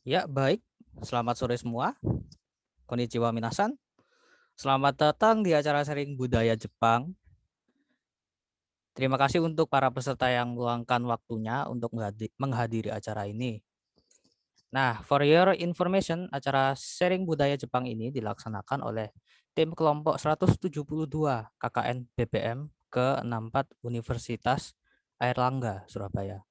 Ya, baik. Selamat sore semua. Konnichiwa minasan. Selamat datang di acara sharing budaya Jepang. Terima kasih untuk para peserta yang meluangkan waktunya untuk menghadiri acara ini. Nah, for your information, acara sharing budaya Jepang ini dilaksanakan oleh tim kelompok 172 KKN BBM ke-64 Universitas Airlangga, Surabaya.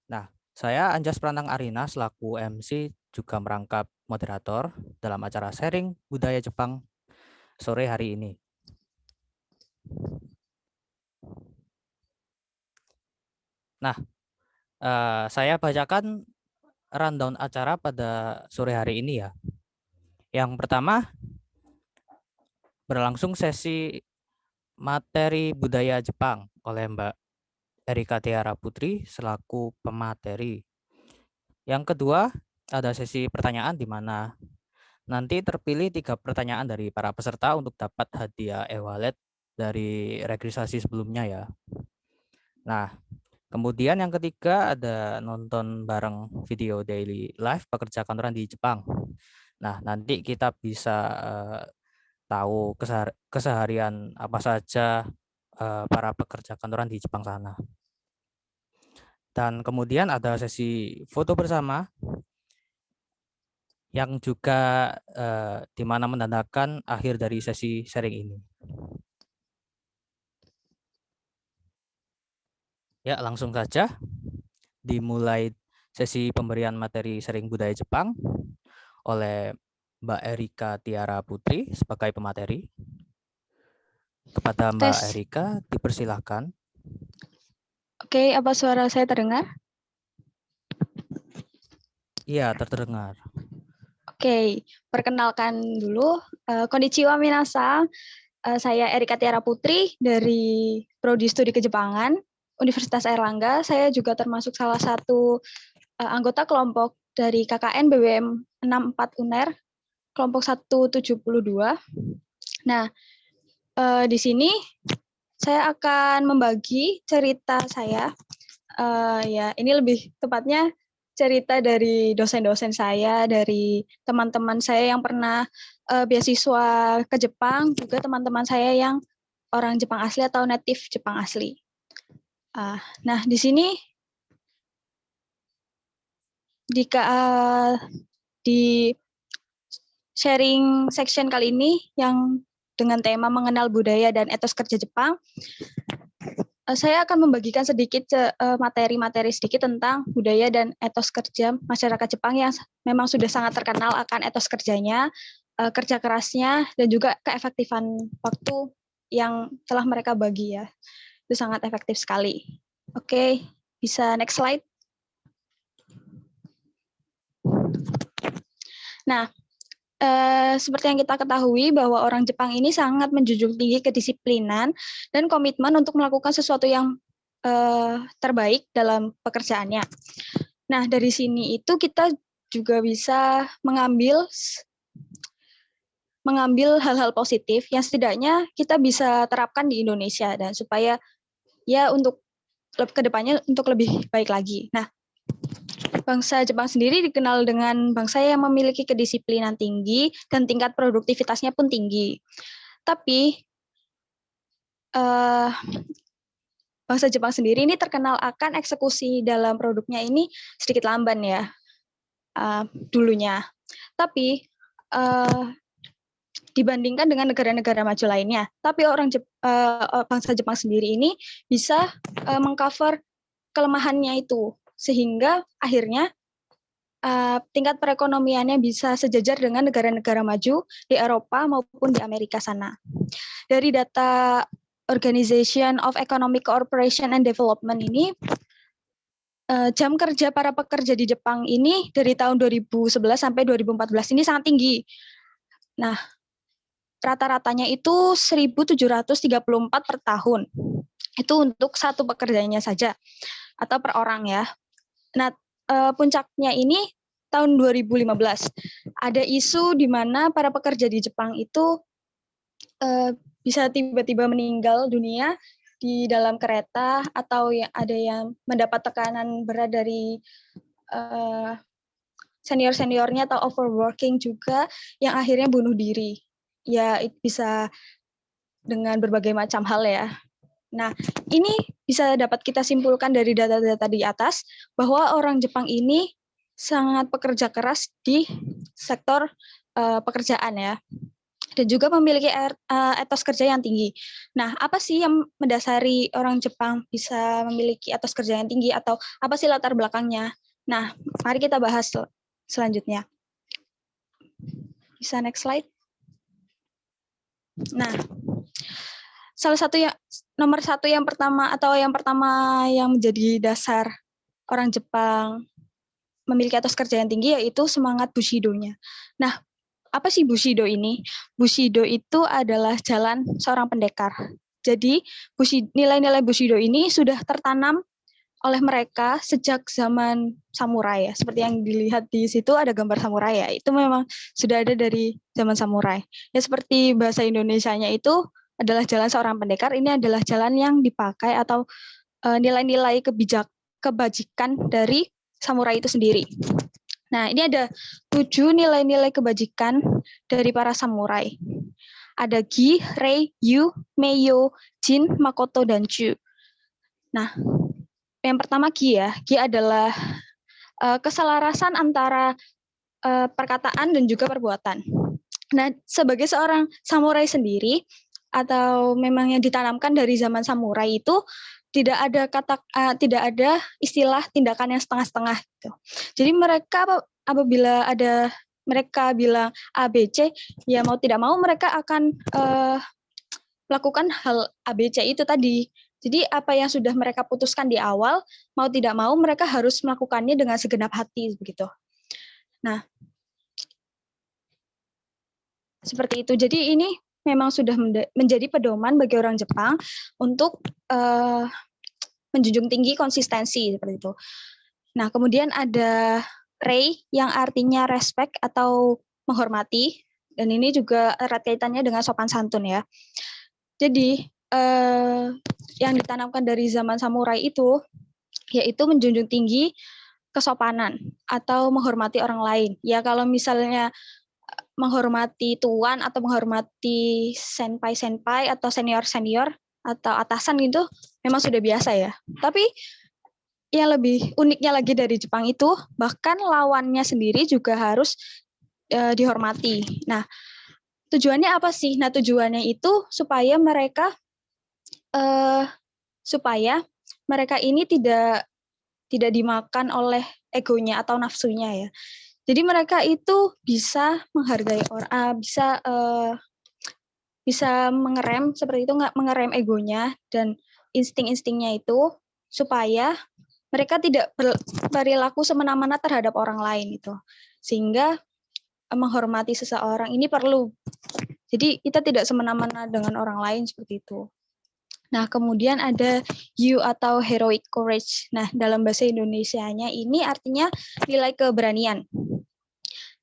Nah, saya Anjas Pranang Arina selaku MC juga merangkap moderator dalam acara sharing budaya Jepang sore hari ini. Nah, saya bacakan rundown acara pada sore hari ini ya. Yang pertama, berlangsung sesi materi budaya Jepang oleh Mbak Erika Tiara Putri selaku pemateri. Yang kedua, ada sesi pertanyaan di mana nanti terpilih 3 pertanyaan dari para peserta untuk dapat hadiah e-wallet dari registrasi sebelumnya ya. Nah, kemudian yang ketiga ada nonton bareng video daily live pekerja kantoran di Jepang. Nah, nanti kita bisa tahu keseharian apa saja para pekerja kantoran di Jepang sana. Dan kemudian ada sesi foto bersama yang juga di mana menandakan akhir dari sesi sharing ini. Ya, langsung saja dimulai sesi pemberian materi sharing budaya Jepang oleh Mbak Erika Tiara Putri sebagai pemateri. Kepada Mbak Tes. Erika, dipersilahkan. Oke, apa suara saya terdengar? Iya, terdengar. Oke, perkenalkan dulu. Konnichiwa minasan. Saya Erika Tiara Putri dari Prodi Studi Kejepangan, Universitas Airlangga. Saya juga termasuk salah satu anggota kelompok dari KKN BBM 64 UNER, kelompok 172. Nah, di sini saya akan membagi cerita saya. Ya, ini lebih tepatnya cerita dari dosen-dosen saya, dari teman-teman saya yang pernah beasiswa ke Jepang, juga teman-teman saya yang orang Jepang asli atau native Jepang asli. Nah, di sini di sharing section kali ini yang dengan tema mengenal budaya dan etos kerja Jepang, saya akan membagikan sedikit materi-materi sedikit tentang budaya dan etos kerja masyarakat Jepang yang memang sudah sangat terkenal akan etos kerjanya, kerja kerasnya, dan juga keefektifan waktu yang telah mereka bagi ya. Itu sangat efektif sekali. Oke, bisa next slide. Nah, seperti yang kita ketahui bahwa orang Jepang ini sangat menjunjung tinggi kedisiplinan dan komitmen untuk melakukan sesuatu yang terbaik dalam pekerjaannya. Nah, dari sini itu kita juga bisa mengambil hal-hal positif yang setidaknya kita bisa terapkan di Indonesia dan supaya ya untuk kedepannya untuk lebih baik lagi. Nah, bangsa Jepang sendiri dikenal dengan bangsa yang memiliki kedisiplinan tinggi dan tingkat produktivitasnya pun tinggi. Tapi bangsa Jepang sendiri ini terkenal akan eksekusi dalam produknya ini sedikit lamban ya dulunya. Tapi dibandingkan dengan negara-negara maju lainnya. Tapi bangsa Jepang sendiri ini bisa mengcover kelemahannya itu sehingga akhirnya tingkat perekonomiannya bisa sejajar dengan negara-negara maju di Eropa maupun di Amerika sana. Dari data Organization of Economic Cooperation and Development ini, jam kerja para pekerja di Jepang ini dari tahun 2011 sampai 2014 ini sangat tinggi. Nah, rata-ratanya itu 1.734 per tahun. Itu untuk satu pekerjanya saja atau per orang ya. Nah, puncaknya ini tahun 2015. Ada isu di mana para pekerja di Jepang itu bisa tiba-tiba meninggal dunia di dalam kereta atau ada yang mendapat tekanan berat dari senior-seniornya atau overworking juga yang akhirnya bunuh diri. Ya, bisa dengan berbagai macam hal ya. Nah, ini bisa dapat kita simpulkan dari data-data di atas bahwa orang Jepang ini sangat pekerja keras di sektor pekerjaan ya, dan juga memiliki etos kerja yang tinggi. Nah, apa sih yang mendasari orang Jepang bisa memiliki etos kerja yang tinggi, atau apa sih latar belakangnya? Nah, mari kita bahas selanjutnya. Bisa next slide. Nah, nomor satu yang pertama yang menjadi dasar orang Jepang memiliki etos kerja yang tinggi yaitu semangat Bushido-nya. Nah, apa sih Bushido ini? Bushido itu adalah jalan seorang pendekar. Jadi, nilai-nilai Bushido ini sudah tertanam oleh mereka sejak zaman samurai ya. Seperti yang dilihat di situ ada gambar samurai ya. Itu memang sudah ada dari zaman samurai. Ya seperti bahasa Indonesianya itu adalah jalan seorang pendekar, ini adalah jalan yang dipakai atau nilai-nilai kebajikan dari samurai itu sendiri. Nah, ini ada 7 nilai-nilai kebajikan dari para samurai. Ada Gi, Rei, Yu, Meiyo, Jin, Makoto, dan Chu. Nah, yang pertama Gi ya. Gi adalah keselarasan antara perkataan dan juga perbuatan. Nah, sebagai seorang samurai sendiri, atau memang yang ditanamkan dari zaman samurai itu, tidak ada istilah tindakan yang setengah-setengah gitu. Jadi apabila mereka bilang A, B, C, ya mau tidak mau mereka akan melakukan hal A, B, C itu tadi. Jadi apa yang sudah mereka putuskan di awal, mau tidak mau mereka harus melakukannya dengan segenap hati begitu. Nah, seperti itu. Jadi ini memang sudah menjadi pedoman bagi orang Jepang untuk menjunjung tinggi konsistensi seperti itu. Nah, kemudian ada Rei yang artinya respect atau menghormati, dan ini juga erat kaitannya dengan sopan santun ya. Jadi yang ditanamkan dari zaman samurai itu yaitu menjunjung tinggi kesopanan atau menghormati orang lain. Ya kalau misalnya menghormati tuan atau menghormati senpai-senpai atau senior-senior atau atasan gitu memang sudah biasa ya. Tapi yang lebih uniknya lagi dari Jepang itu bahkan lawannya sendiri juga harus dihormati. Nah, tujuannya apa sih? Nah, tujuannya itu supaya mereka ini tidak dimakan oleh egonya atau nafsunya ya. Jadi mereka itu bisa menghargai orang, bisa mengerem seperti itu, nggak mengerem egonya dan insting-instingnya itu supaya mereka tidak berperilaku semena-mena terhadap orang lain itu. Sehingga menghormati seseorang ini perlu. Jadi kita tidak semena-mena dengan orang lain seperti itu. Nah, kemudian ada you atau heroic courage. Nah, dalam bahasa Indonesianya ini artinya nilai keberanian.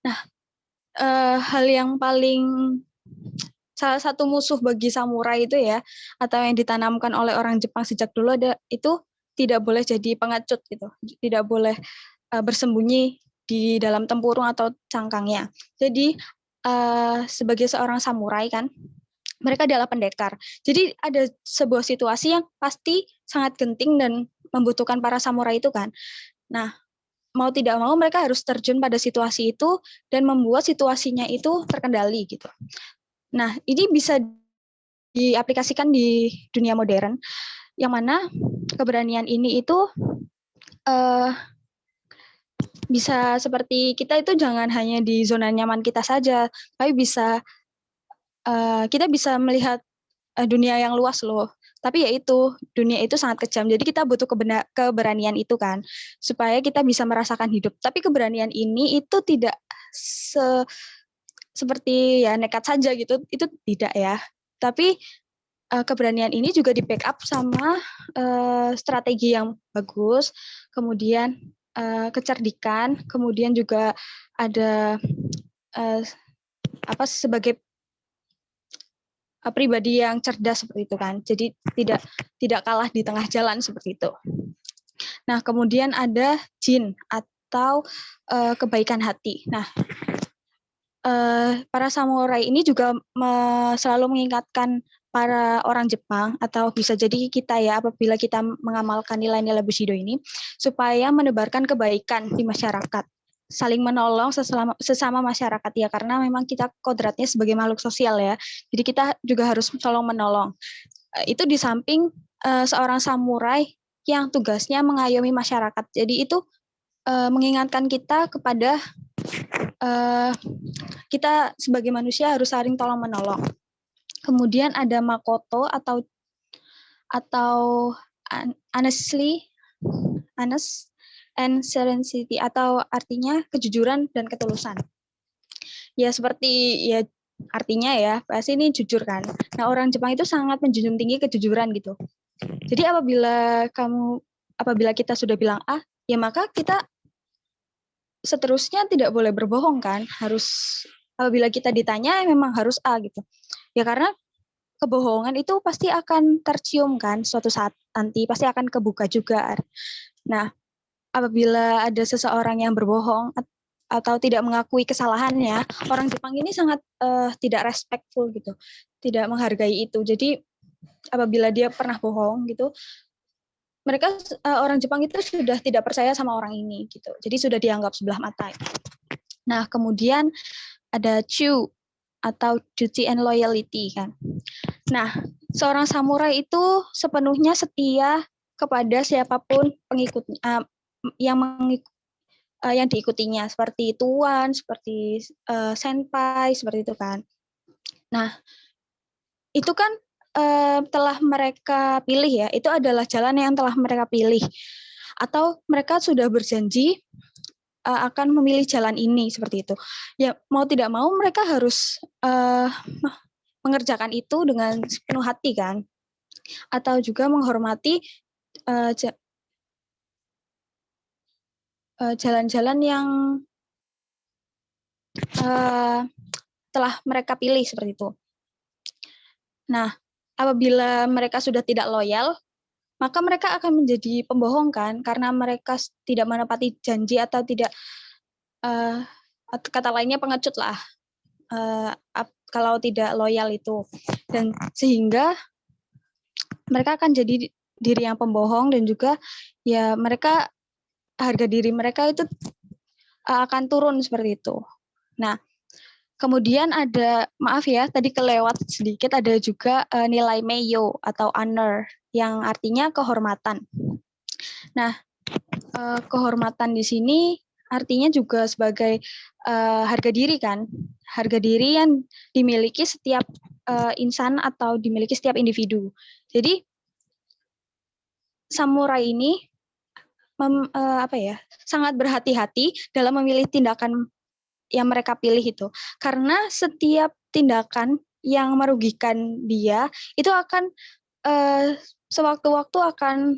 Nah, hal yang salah satu musuh bagi samurai itu ya, atau yang ditanamkan oleh orang Jepang sejak dulu itu tidak boleh jadi pengecut gitu, tidak boleh bersembunyi di dalam tempurung atau cangkangnya. Jadi sebagai seorang samurai kan, mereka adalah pendekar. Jadi ada sebuah situasi yang pasti sangat genting dan membutuhkan para samurai itu kan. Nah, mau tidak mau mereka harus terjun pada situasi itu dan membuat situasinya itu terkendali gitu. Nah, ini bisa diaplikasikan di dunia modern, yang mana keberanian ini itu bisa seperti kita itu jangan hanya di zona nyaman kita saja, tapi kita bisa melihat dunia yang luas loh. Tapi yaitu dunia itu sangat kejam. Jadi kita butuh keberanian itu kan, supaya kita bisa merasakan hidup. Tapi keberanian ini itu tidak seperti ya nekat saja gitu. Itu tidak ya. Tapi keberanian ini juga di backup sama strategi yang bagus, kemudian kecerdikan, kemudian juga ada sebagai pribadi yang cerdas seperti itu kan. Jadi tidak kalah di tengah jalan seperti itu. Nah, kemudian ada Jin atau kebaikan hati. Nah, para samurai ini juga selalu mengingatkan para orang Jepang atau bisa jadi kita ya apabila kita mengamalkan nilai-nilai Bushido ini supaya menebarkan kebaikan di masyarakat, saling menolong sesama masyarakat ya, karena memang kita kodratnya sebagai makhluk sosial ya, jadi kita juga harus tolong menolong. Itu di samping seorang samurai yang tugasnya mengayomi masyarakat, jadi itu mengingatkan kita kepada kita sebagai manusia harus saling tolong menolong. Kemudian ada Makoto atau honestly, honest and sincerity atau artinya kejujuran dan ketulusan. Ya seperti ya artinya ya pasti ini jujur kan. Nah orang Jepang itu sangat menjunjung tinggi kejujuran gitu. Jadi apabila kita sudah bilang A, ya maka kita seterusnya tidak boleh berbohong kan. Harus apabila kita ditanya memang harus A gitu. Ya karena kebohongan itu pasti akan tercium kan suatu saat nanti, pasti akan kebuka juga. Nah, apabila ada seseorang yang berbohong atau tidak mengakui kesalahannya, orang Jepang ini sangat tidak respectful gitu, tidak menghargai itu. Jadi apabila dia pernah bohong gitu, mereka orang Jepang itu sudah tidak percaya sama orang ini gitu. Jadi sudah dianggap sebelah mata. Nah, kemudian ada Chu atau duty and loyalty kan. Nah, seorang samurai itu sepenuhnya setia kepada siapapun pengikutnya yang diikutinya, seperti tuan, seperti senpai, seperti itu kan. Nah, itu kan telah mereka pilih ya, itu adalah jalan yang telah mereka pilih. Atau mereka sudah berjanji akan memilih jalan ini, seperti itu. Ya, mau tidak mau mereka harus mengerjakan itu dengan sepenuh hati kan, atau juga menghormati jalan-jalan yang telah mereka pilih seperti itu. Nah, apabila mereka sudah tidak loyal, maka mereka akan menjadi pembohong kan, karena mereka tidak menepati janji atau tidak kata lainnya pengecut lah. Kalau tidak loyal itu, dan sehingga mereka akan jadi diri yang pembohong, dan juga ya mereka harga diri mereka itu akan turun seperti itu. Nah, kemudian ada, maaf ya tadi kelewat sedikit, ada juga nilai Meiyo atau honor yang artinya kehormatan. Nah, kehormatan di sini artinya juga sebagai harga diri kan, harga diri yang dimiliki setiap insan atau dimiliki setiap individu. Jadi samurai ini sangat berhati-hati dalam memilih tindakan yang mereka pilih itu, karena setiap tindakan yang merugikan dia itu akan sewaktu-waktu akan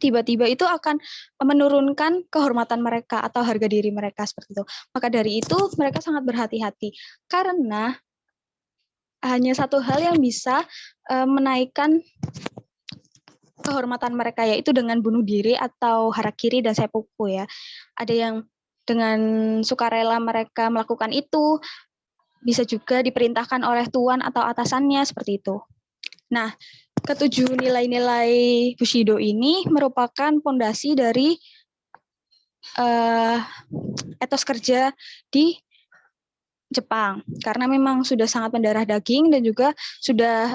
tiba-tiba itu akan menurunkan kehormatan mereka atau harga diri mereka seperti itu. Maka dari itu mereka sangat berhati-hati, karena hanya satu hal yang bisa menaikkan kehormatan mereka, yaitu dengan bunuh diri atau harakiri dan seppuku ya. Ada yang dengan sukarela mereka melakukan itu, bisa juga diperintahkan oleh tuan atau atasannya seperti itu. Nah, ketujuh nilai-nilai Bushido ini merupakan fondasi dari etos kerja di Jepang, karena memang sudah sangat mendarah daging dan juga sudah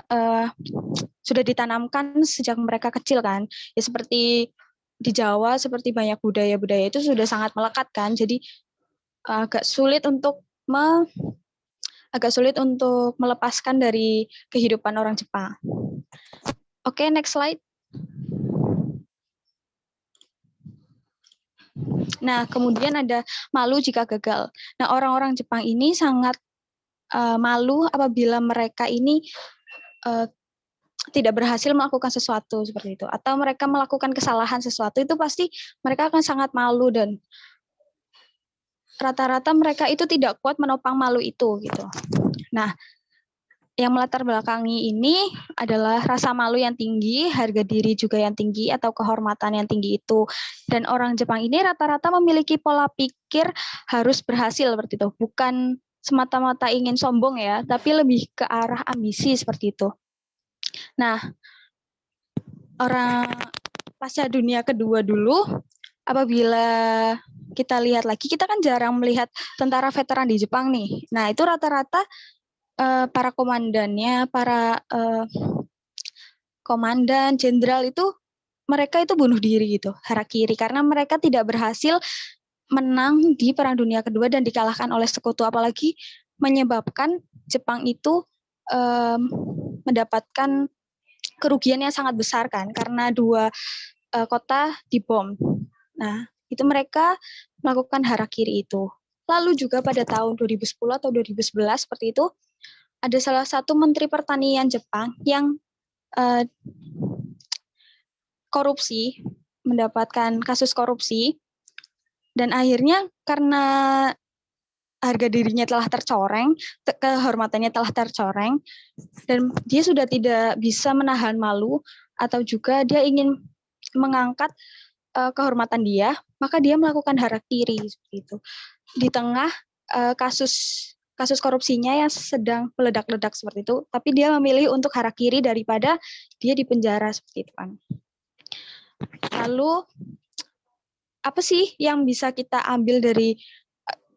ditanamkan sejak mereka kecil kan. Ya seperti di Jawa, seperti banyak budaya-budaya itu sudah sangat melekat kan. Jadi agak sulit untuk melepaskan dari kehidupan orang Jepang. Oke, next slide. Nah, kemudian ada malu jika gagal. Nah, orang-orang Jepang ini sangat malu apabila mereka ini tidak berhasil melakukan sesuatu seperti itu, atau mereka melakukan kesalahan sesuatu, itu pasti mereka akan sangat malu, dan rata-rata mereka itu tidak kuat menopang malu itu gitu. Nah, yang melatar belakangi ini adalah rasa malu yang tinggi, harga diri juga yang tinggi, atau kehormatan yang tinggi itu. Dan orang Jepang ini rata-rata memiliki pola pikir harus berhasil seperti itu. Bukan semata-mata ingin sombong ya, tapi lebih ke arah ambisi seperti itu. Nah, orang pasca dunia kedua dulu, apabila kita lihat lagi, kita kan jarang melihat tentara veteran di Jepang nih. Nah, itu rata-rata para komandannya, para komandan, jenderal itu mereka itu bunuh diri gitu, harakiri, karena mereka tidak berhasil menang di Perang Dunia Kedua dan dikalahkan oleh sekutu, apalagi menyebabkan Jepang itu mendapatkan kerugian yang sangat besar kan, karena dua kota dibom. Nah, itu mereka melakukan harakiri itu. Lalu juga pada tahun 2010 atau 2011 seperti itu, ada salah satu menteri pertanian Jepang yang korupsi, mendapatkan kasus korupsi, dan akhirnya karena harga dirinya telah tercoreng, kehormatannya telah tercoreng, dan dia sudah tidak bisa menahan malu, atau juga dia ingin mengangkat kehormatan dia, maka dia melakukan harakiri seperti itu. Di tengah kasus korupsinya yang sedang meledak-ledak seperti itu, tapi dia memilih untuk harakiri daripada dia dipenjara seperti itu kan. Lalu apa sih yang bisa kita ambil dari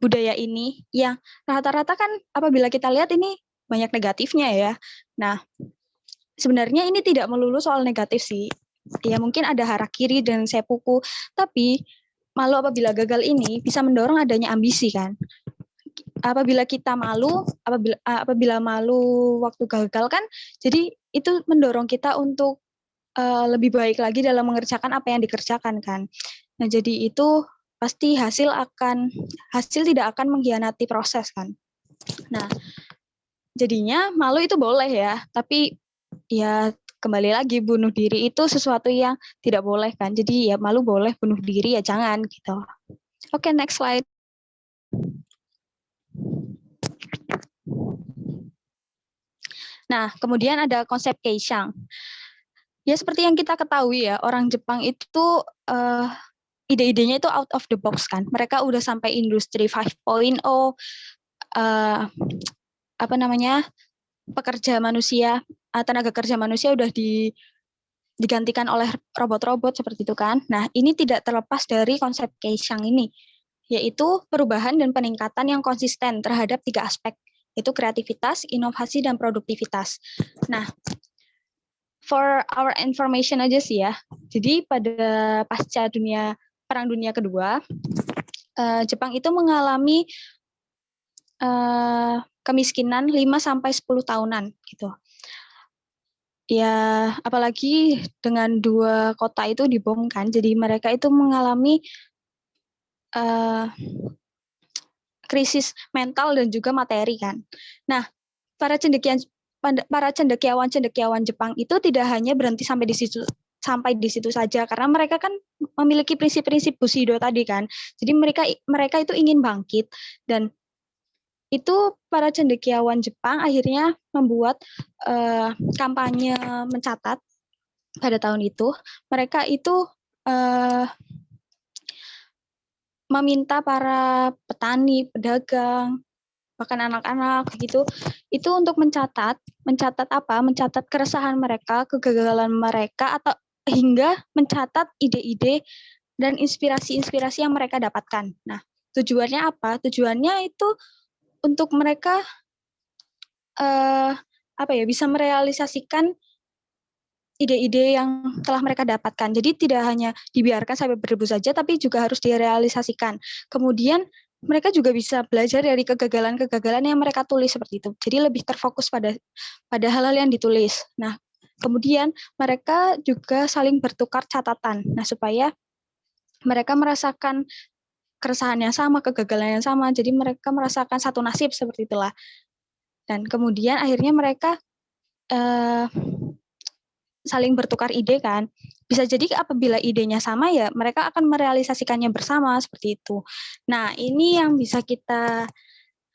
budaya ini? Yang rata-rata kan apabila kita lihat ini banyak negatifnya ya. Nah, sebenarnya ini tidak melulu soal negatif sih. Ya mungkin ada harakiri dan seppuku, tapi malu apabila gagal ini bisa mendorong adanya ambisi kan. Apabila kita malu, apabila malu waktu gagal kan, jadi itu mendorong kita untuk lebih baik lagi dalam mengerjakan apa yang dikerjakan kan. Nah, jadi itu pasti hasil tidak akan mengkhianati proses kan. Nah, jadinya malu itu boleh ya, tapi ya kembali lagi bunuh diri itu sesuatu yang tidak boleh kan. Jadi ya malu boleh, bunuh diri ya jangan gitu. Oke, next slide. Nah, kemudian ada konsep Keishang. Ya seperti yang kita ketahui ya, orang Jepang itu ide-idenya itu out of the box kan. Mereka udah sampai industri 5.0, apa namanya, tenaga kerja manusia udah digantikan oleh robot-robot seperti itu kan. Nah, ini tidak terlepas dari konsep Keishang ini, yaitu perubahan dan peningkatan yang konsisten terhadap 3 aspek, yaitu kreativitas, inovasi, dan produktivitas. Nah, for our information aja sih ya. Jadi pada pasca Perang Dunia Kedua, Jepang itu mengalami kemiskinan 5-10 tahunan gitu. Ya, apalagi dengan 2 kota itu dibom kan, jadi mereka itu mengalami krisis mental dan juga materi kan. Nah, para cendekiawan Jepang itu tidak hanya berhenti sampai di situ saja, karena mereka kan memiliki prinsip-prinsip Bushido tadi kan. Jadi mereka itu ingin bangkit, dan itu para cendekiawan Jepang akhirnya membuat kampanye mencatat pada tahun itu. Mereka itu meminta para petani, pedagang, bahkan anak-anak gitu, itu untuk mencatat apa? Mencatat keresahan mereka, kegagalan mereka, atau hingga mencatat ide-ide dan inspirasi-inspirasi yang mereka dapatkan. Nah, tujuannya apa? Tujuannya itu untuk mereka bisa merealisasikan ide-ide yang telah mereka dapatkan. Jadi tidak hanya dibiarkan sampai berdebu saja, tapi juga harus direalisasikan. Kemudian mereka juga bisa belajar dari kegagalan-kegagalan yang mereka tulis seperti itu. Jadi lebih terfokus pada hal-hal yang ditulis. Nah, kemudian mereka juga saling bertukar catatan. Nah, supaya mereka merasakan keresahan yang sama, kegagalan yang sama. Jadi mereka merasakan satu nasib seperti itulah. Dan kemudian akhirnya mereka saling bertukar ide kan. Bisa jadi apabila idenya sama ya mereka akan merealisasikannya bersama seperti itu. Nah, ini yang bisa kita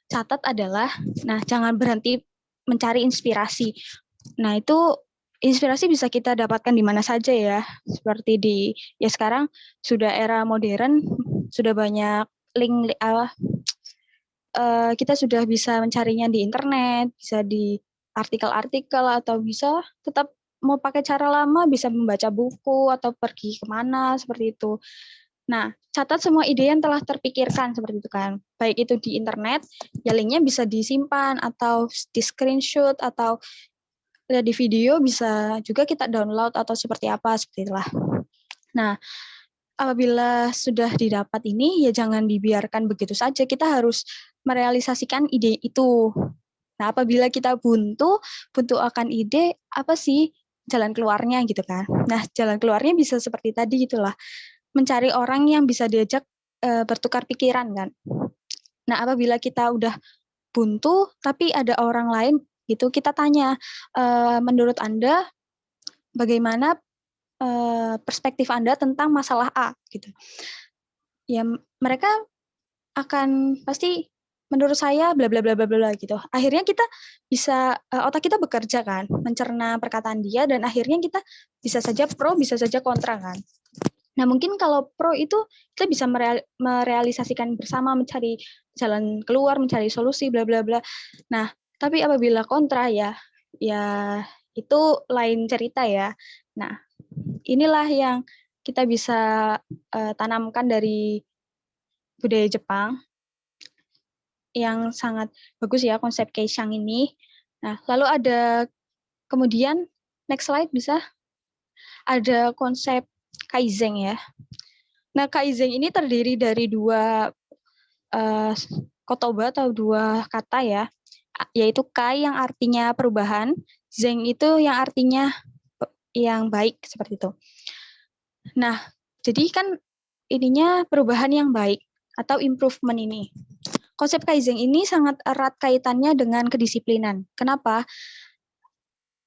catat adalah, nah jangan berhenti mencari inspirasi. Nah, itu inspirasi bisa kita dapatkan di mana saja ya. Seperti ya sekarang sudah era modern, sudah banyak link kita sudah bisa mencarinya di internet, bisa di artikel-artikel, atau bisa tetap mau pakai cara lama, bisa membaca buku atau pergi kemana, seperti itu. Nah, catat semua ide yang telah terpikirkan, seperti itu kan. Baik itu di internet, ya linknya bisa disimpan, atau di screenshot, atau lihat di video, bisa juga kita download, atau seperti apa, seperti itulah. Nah, apabila sudah didapat ini, ya jangan dibiarkan begitu saja. Kita harus merealisasikan ide itu. Nah, apabila kita buntu akan ide, apa sih jalan keluarnya gitu kan. Nah, jalan keluarnya bisa seperti tadi gitulah. Mencari orang yang bisa diajak bertukar pikiran kan. Nah, apabila kita udah buntu, tapi ada orang lain gitu, kita tanya, menurut Anda bagaimana perspektif Anda tentang masalah A gitu. Ya mereka akan pasti menurut saya bla bla bla bla bla gitu. Akhirnya kita bisa otak kita bekerja kan, mencerna perkataan dia, dan akhirnya kita bisa saja pro, bisa saja kontra kan. Nah, mungkin kalau pro itu kita bisa merealisasikan bersama, mencari jalan keluar, mencari solusi bla bla bla. Nah, tapi apabila kontra ya itu lain cerita ya. Nah, inilah yang kita bisa tanamkan dari budaya Jepang yang sangat bagus ya, konsep Keisyang ini. Nah, lalu ada kemudian next slide bisa, ada konsep Kaizen ya. Nah, Kaizen ini terdiri dari dua kotoba atau dua kata ya, yaitu Kai yang artinya perubahan, Zen itu yang artinya yang baik, seperti itu. Nah, jadi kan ininya perubahan yang baik atau improvement ini. Konsep Kaizen ini sangat erat kaitannya dengan kedisiplinan. Kenapa?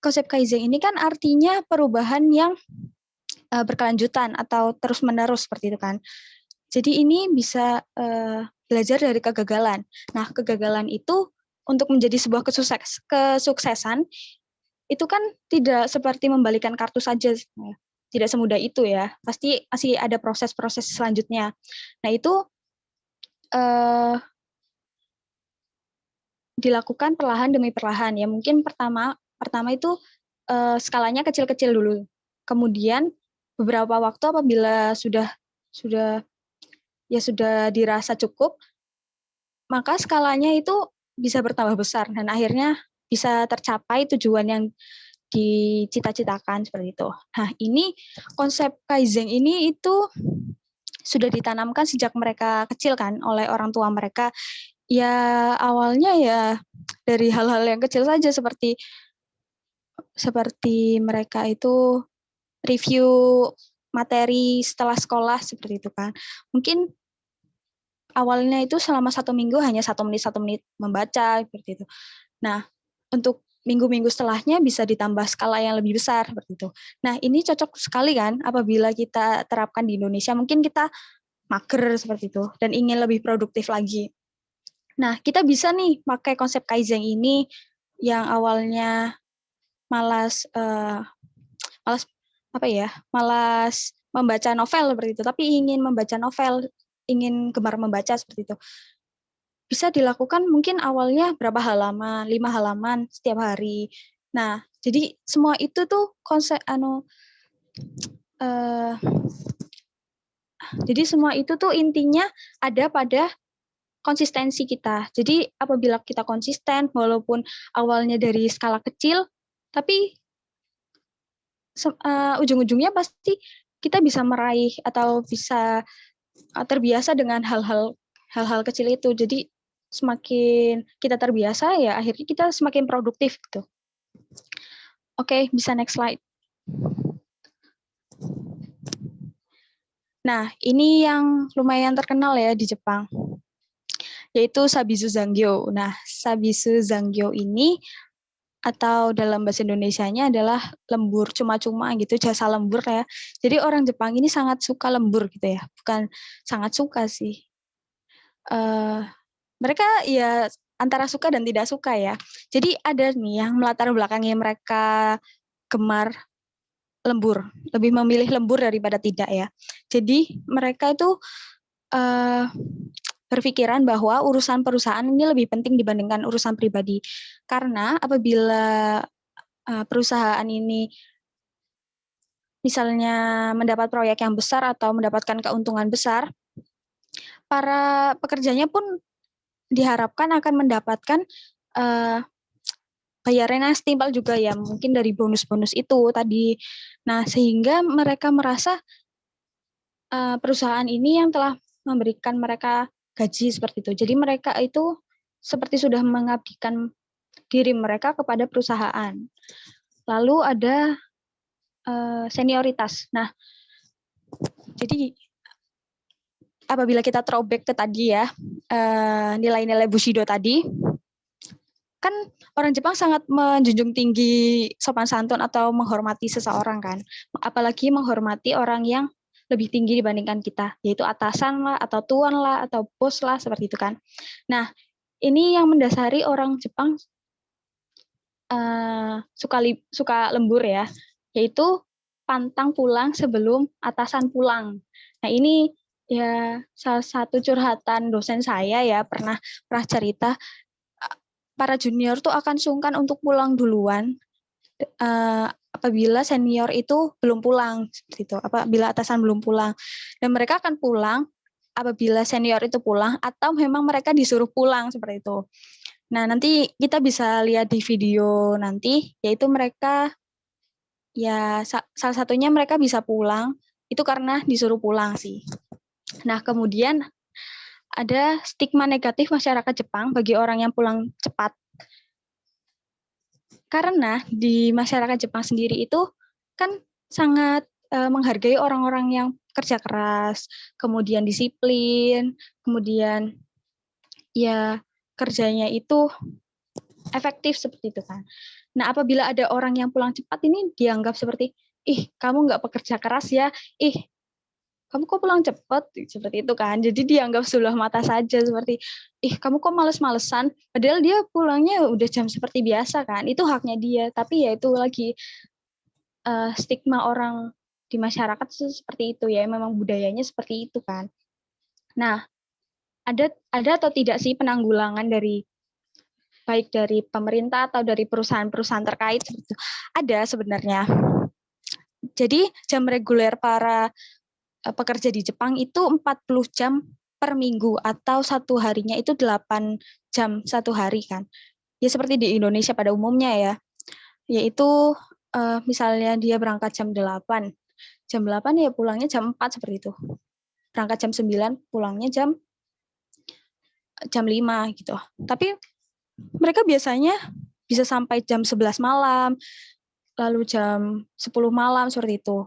Konsep Kaizen ini kan artinya perubahan yang berkelanjutan atau terus-menerus, seperti itu kan. Jadi ini bisa belajar dari kegagalan. Nah, kegagalan itu untuk menjadi sebuah kesuksesan itu kan tidak seperti membalikan kartu saja. Tidak semudah itu ya. Pasti masih ada proses-proses selanjutnya. Nah, itu dilakukan perlahan demi perlahan ya. Mungkin pertama itu skalanya kecil-kecil dulu. Kemudian beberapa waktu apabila sudah dirasa cukup, maka skalanya itu bisa bertambah besar dan akhirnya bisa tercapai tujuan yang dicita-citakan, seperti itu. Nah, ini konsep Kaizen ini itu sudah ditanamkan sejak mereka kecil kan oleh orang tua mereka. Ya awalnya ya dari hal-hal yang kecil saja, seperti mereka itu review materi setelah sekolah, seperti itu kan. Mungkin awalnya itu selama 1 minggu hanya 1 menit membaca, seperti itu. Nah, untuk minggu-minggu setelahnya bisa ditambah skala yang lebih besar, seperti itu. Nah, ini cocok sekali kan apabila kita terapkan di Indonesia. Mungkin kita mager seperti itu dan ingin lebih produktif lagi. Nah, kita bisa nih pakai konsep Kaizen ini yang awalnya malas membaca novel seperti itu, tapi ingin membaca novel, ingin gemar membaca seperti itu. Bisa dilakukan mungkin awalnya berapa halaman, 5 halaman setiap hari. Nah, jadi semua itu tuh konsep jadi semua itu tuh intinya ada pada konsistensi kita. Jadi apabila kita konsisten, walaupun awalnya dari skala kecil, tapi ujung-ujungnya pasti kita bisa meraih atau bisa terbiasa dengan hal-hal kecil itu. Jadi semakin kita terbiasa ya akhirnya kita semakin produktif gitu. Oke, bisa next slide. Nah, ini yang lumayan terkenal ya di Jepang, yaitu Sabizu Zangyo. Nah, Sabizu Zangyo ini atau dalam bahasa Indonesianya adalah lembur cuma-cuma gitu, jasa lembur ya. Jadi orang Jepang ini sangat suka lembur gitu ya, bukan sangat suka sih. Mereka ya antara suka dan tidak suka ya. Jadi ada nih yang melatar belakangi mereka gemar lembur, lebih memilih lembur daripada tidak ya. Jadi mereka itu berpikiran bahwa urusan perusahaan ini lebih penting dibandingkan urusan pribadi. Karena apabila perusahaan ini misalnya mendapat proyek yang besar atau mendapatkan keuntungan besar, para pekerjanya pun diharapkan akan mendapatkan bayaran yang setimpal juga ya, mungkin dari bonus-bonus itu tadi. Nah, sehingga mereka merasa perusahaan ini yang telah memberikan mereka gaji seperti itu. Jadi mereka itu seperti sudah mengabdikan diri mereka kepada perusahaan. Lalu ada senioritas. Nah, jadi apabila kita throwback ke tadi ya, nilai-nilai Bushido tadi, kan orang Jepang sangat menjunjung tinggi sopan santun atau menghormati seseorang kan. Apalagi menghormati orang yang lebih tinggi dibandingkan kita, yaitu atasan lah, atau tuan lah, atau bos lah, seperti itu kan. Nah, ini yang mendasari orang Jepang suka lembur ya, yaitu pantang pulang sebelum atasan pulang. Nah, ini ya salah satu curhatan dosen saya ya, pernah cerita, para junior tuh akan sungkan untuk pulang duluan apabila senior itu belum pulang, seperti itu. Apabila atasan belum pulang, dan mereka akan pulang apabila senior itu pulang atau memang mereka disuruh pulang seperti itu. Nah, nanti kita bisa lihat di video nanti, yaitu mereka ya salah satunya mereka bisa pulang itu karena disuruh pulang sih. Nah, kemudian ada stigma negatif masyarakat Jepang bagi orang yang pulang cepat. Karena di masyarakat Jepang sendiri itu kan sangat menghargai orang-orang yang kerja keras, kemudian disiplin, kemudian ya kerjanya itu efektif seperti itu kan. Nah, apabila ada orang yang pulang cepat ini dianggap seperti, ih kamu nggak pekerja keras ya, ih kamu kok pulang cepat, seperti itu kan. Jadi dianggap sebelah mata saja, seperti, ih kamu kok males-malesan, padahal dia pulangnya udah jam seperti biasa kan, itu haknya dia. Tapi ya itu lagi stigma orang di masyarakat seperti itu ya, memang budayanya seperti itu kan. Nah, ada atau tidak sih penanggulangan dari baik dari pemerintah atau dari perusahaan-perusahaan terkait itu? Ada sebenarnya. Jadi jam reguler para pekerja di Jepang itu 40 jam per minggu atau satu harinya itu 8 jam satu hari kan. Ya seperti di Indonesia pada umumnya ya. Yaitu misalnya dia berangkat jam 8. Jam 8 ya pulangnya jam 4 seperti itu. Berangkat jam 9, pulangnya jam 5 gitu. Tapi mereka biasanya bisa sampai jam 11 malam, lalu jam 10 malam seperti itu.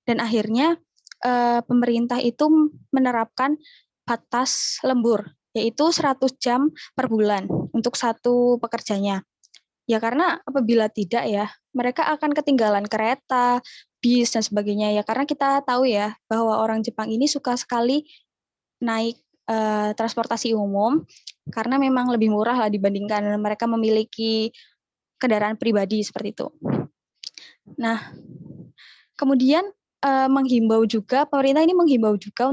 Dan akhirnya pemerintah itu menerapkan batas lembur, yaitu 100 jam per bulan untuk satu pekerjanya. Ya karena apabila tidak ya, mereka akan ketinggalan kereta, bis, dan sebagainya. Ya karena kita tahu ya, bahwa orang Jepang ini suka sekali naik transportasi umum, karena memang lebih murah lah dibandingkan mereka memiliki kendaraan pribadi seperti itu. Nah, kemudian menghimbau juga, pemerintah ini menghimbau juga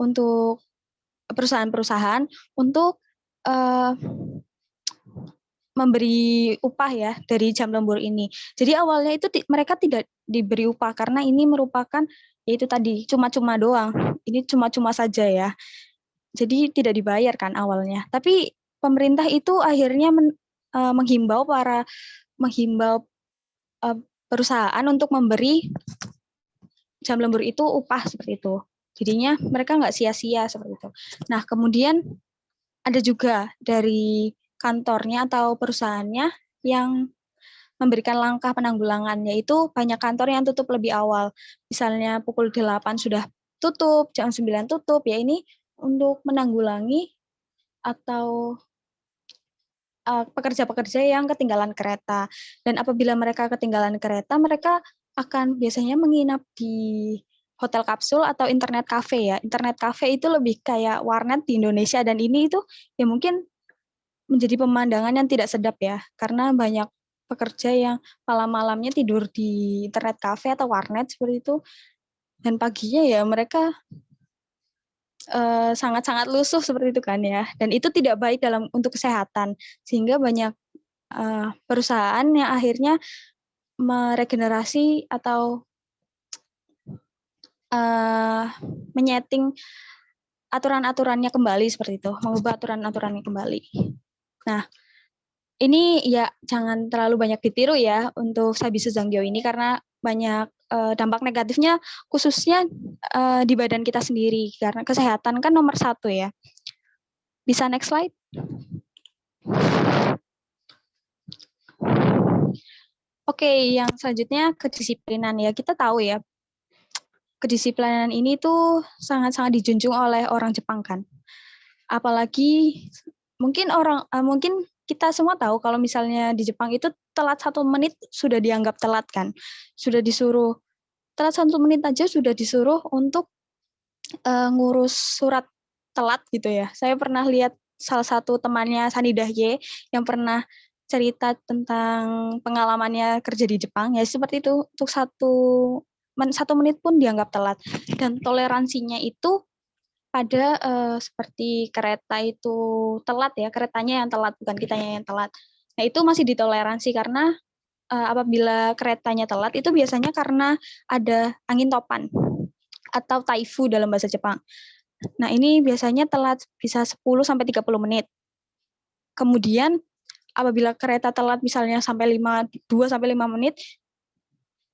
untuk perusahaan-perusahaan untuk memberi upah ya dari jam lembur ini. Jadi awalnya itu mereka tidak diberi upah karena ini merupakan yaitu tadi cuma-cuma doang. Ini cuma-cuma saja ya. Jadi tidak dibayar kan awalnya. Tapi pemerintah itu akhirnya menghimbau perusahaan untuk memberi jam lembur itu upah seperti itu. Jadinya mereka nggak sia-sia seperti itu. Nah, kemudian ada juga dari kantornya atau perusahaannya yang memberikan langkah penanggulangan, yaitu banyak kantor yang tutup lebih awal. Misalnya pukul 8 sudah tutup, jam 9 tutup, ya ini untuk menanggulangi atau pekerja-pekerja yang ketinggalan kereta. Dan apabila mereka ketinggalan kereta, mereka akan biasanya menginap di hotel kapsul atau internet cafe ya. Internet cafe itu lebih kayak warnet di Indonesia, dan ini itu ya mungkin menjadi pemandangan yang tidak sedap ya, karena banyak pekerja yang malam-malamnya tidur di internet cafe atau warnet seperti itu, dan paginya ya mereka sangat-sangat lusuh seperti itu kan ya, dan itu tidak baik untuk kesehatan, sehingga banyak perusahaan yang akhirnya meregenerasi atau menyeting aturan-aturannya kembali seperti itu, mengubah aturan-aturannya kembali. Nah, ini ya jangan terlalu banyak ditiru ya untuk Sabi Suzangyo ini, karena banyak dampak negatifnya khususnya di badan kita sendiri, karena kesehatan kan nomor 1 ya. Bisa next slide? Oke, yang selanjutnya kedisiplinan ya. Kita tahu ya, kedisiplinan ini tuh sangat-sangat dijunjung oleh orang Jepang kan. Apalagi mungkin kita semua tahu kalau misalnya di Jepang itu telat 1 menit sudah dianggap telat kan. Sudah disuruh, telat 1 menit aja sudah disuruh untuk ngurus surat telat gitu ya. Saya pernah lihat salah satu temannya Sani Dahye yang pernah cerita tentang pengalamannya kerja di Jepang, ya seperti itu, untuk 1 menit pun dianggap telat. Dan toleransinya itu pada seperti kereta itu telat ya, keretanya yang telat, bukan kitanya yang telat. Nah itu masih ditoleransi karena apabila keretanya telat itu biasanya karena ada angin topan atau taifu dalam bahasa Jepang. Nah ini biasanya telat bisa 10-30 menit. Kemudian apabila kereta telat misalnya sampai 2-5 menit,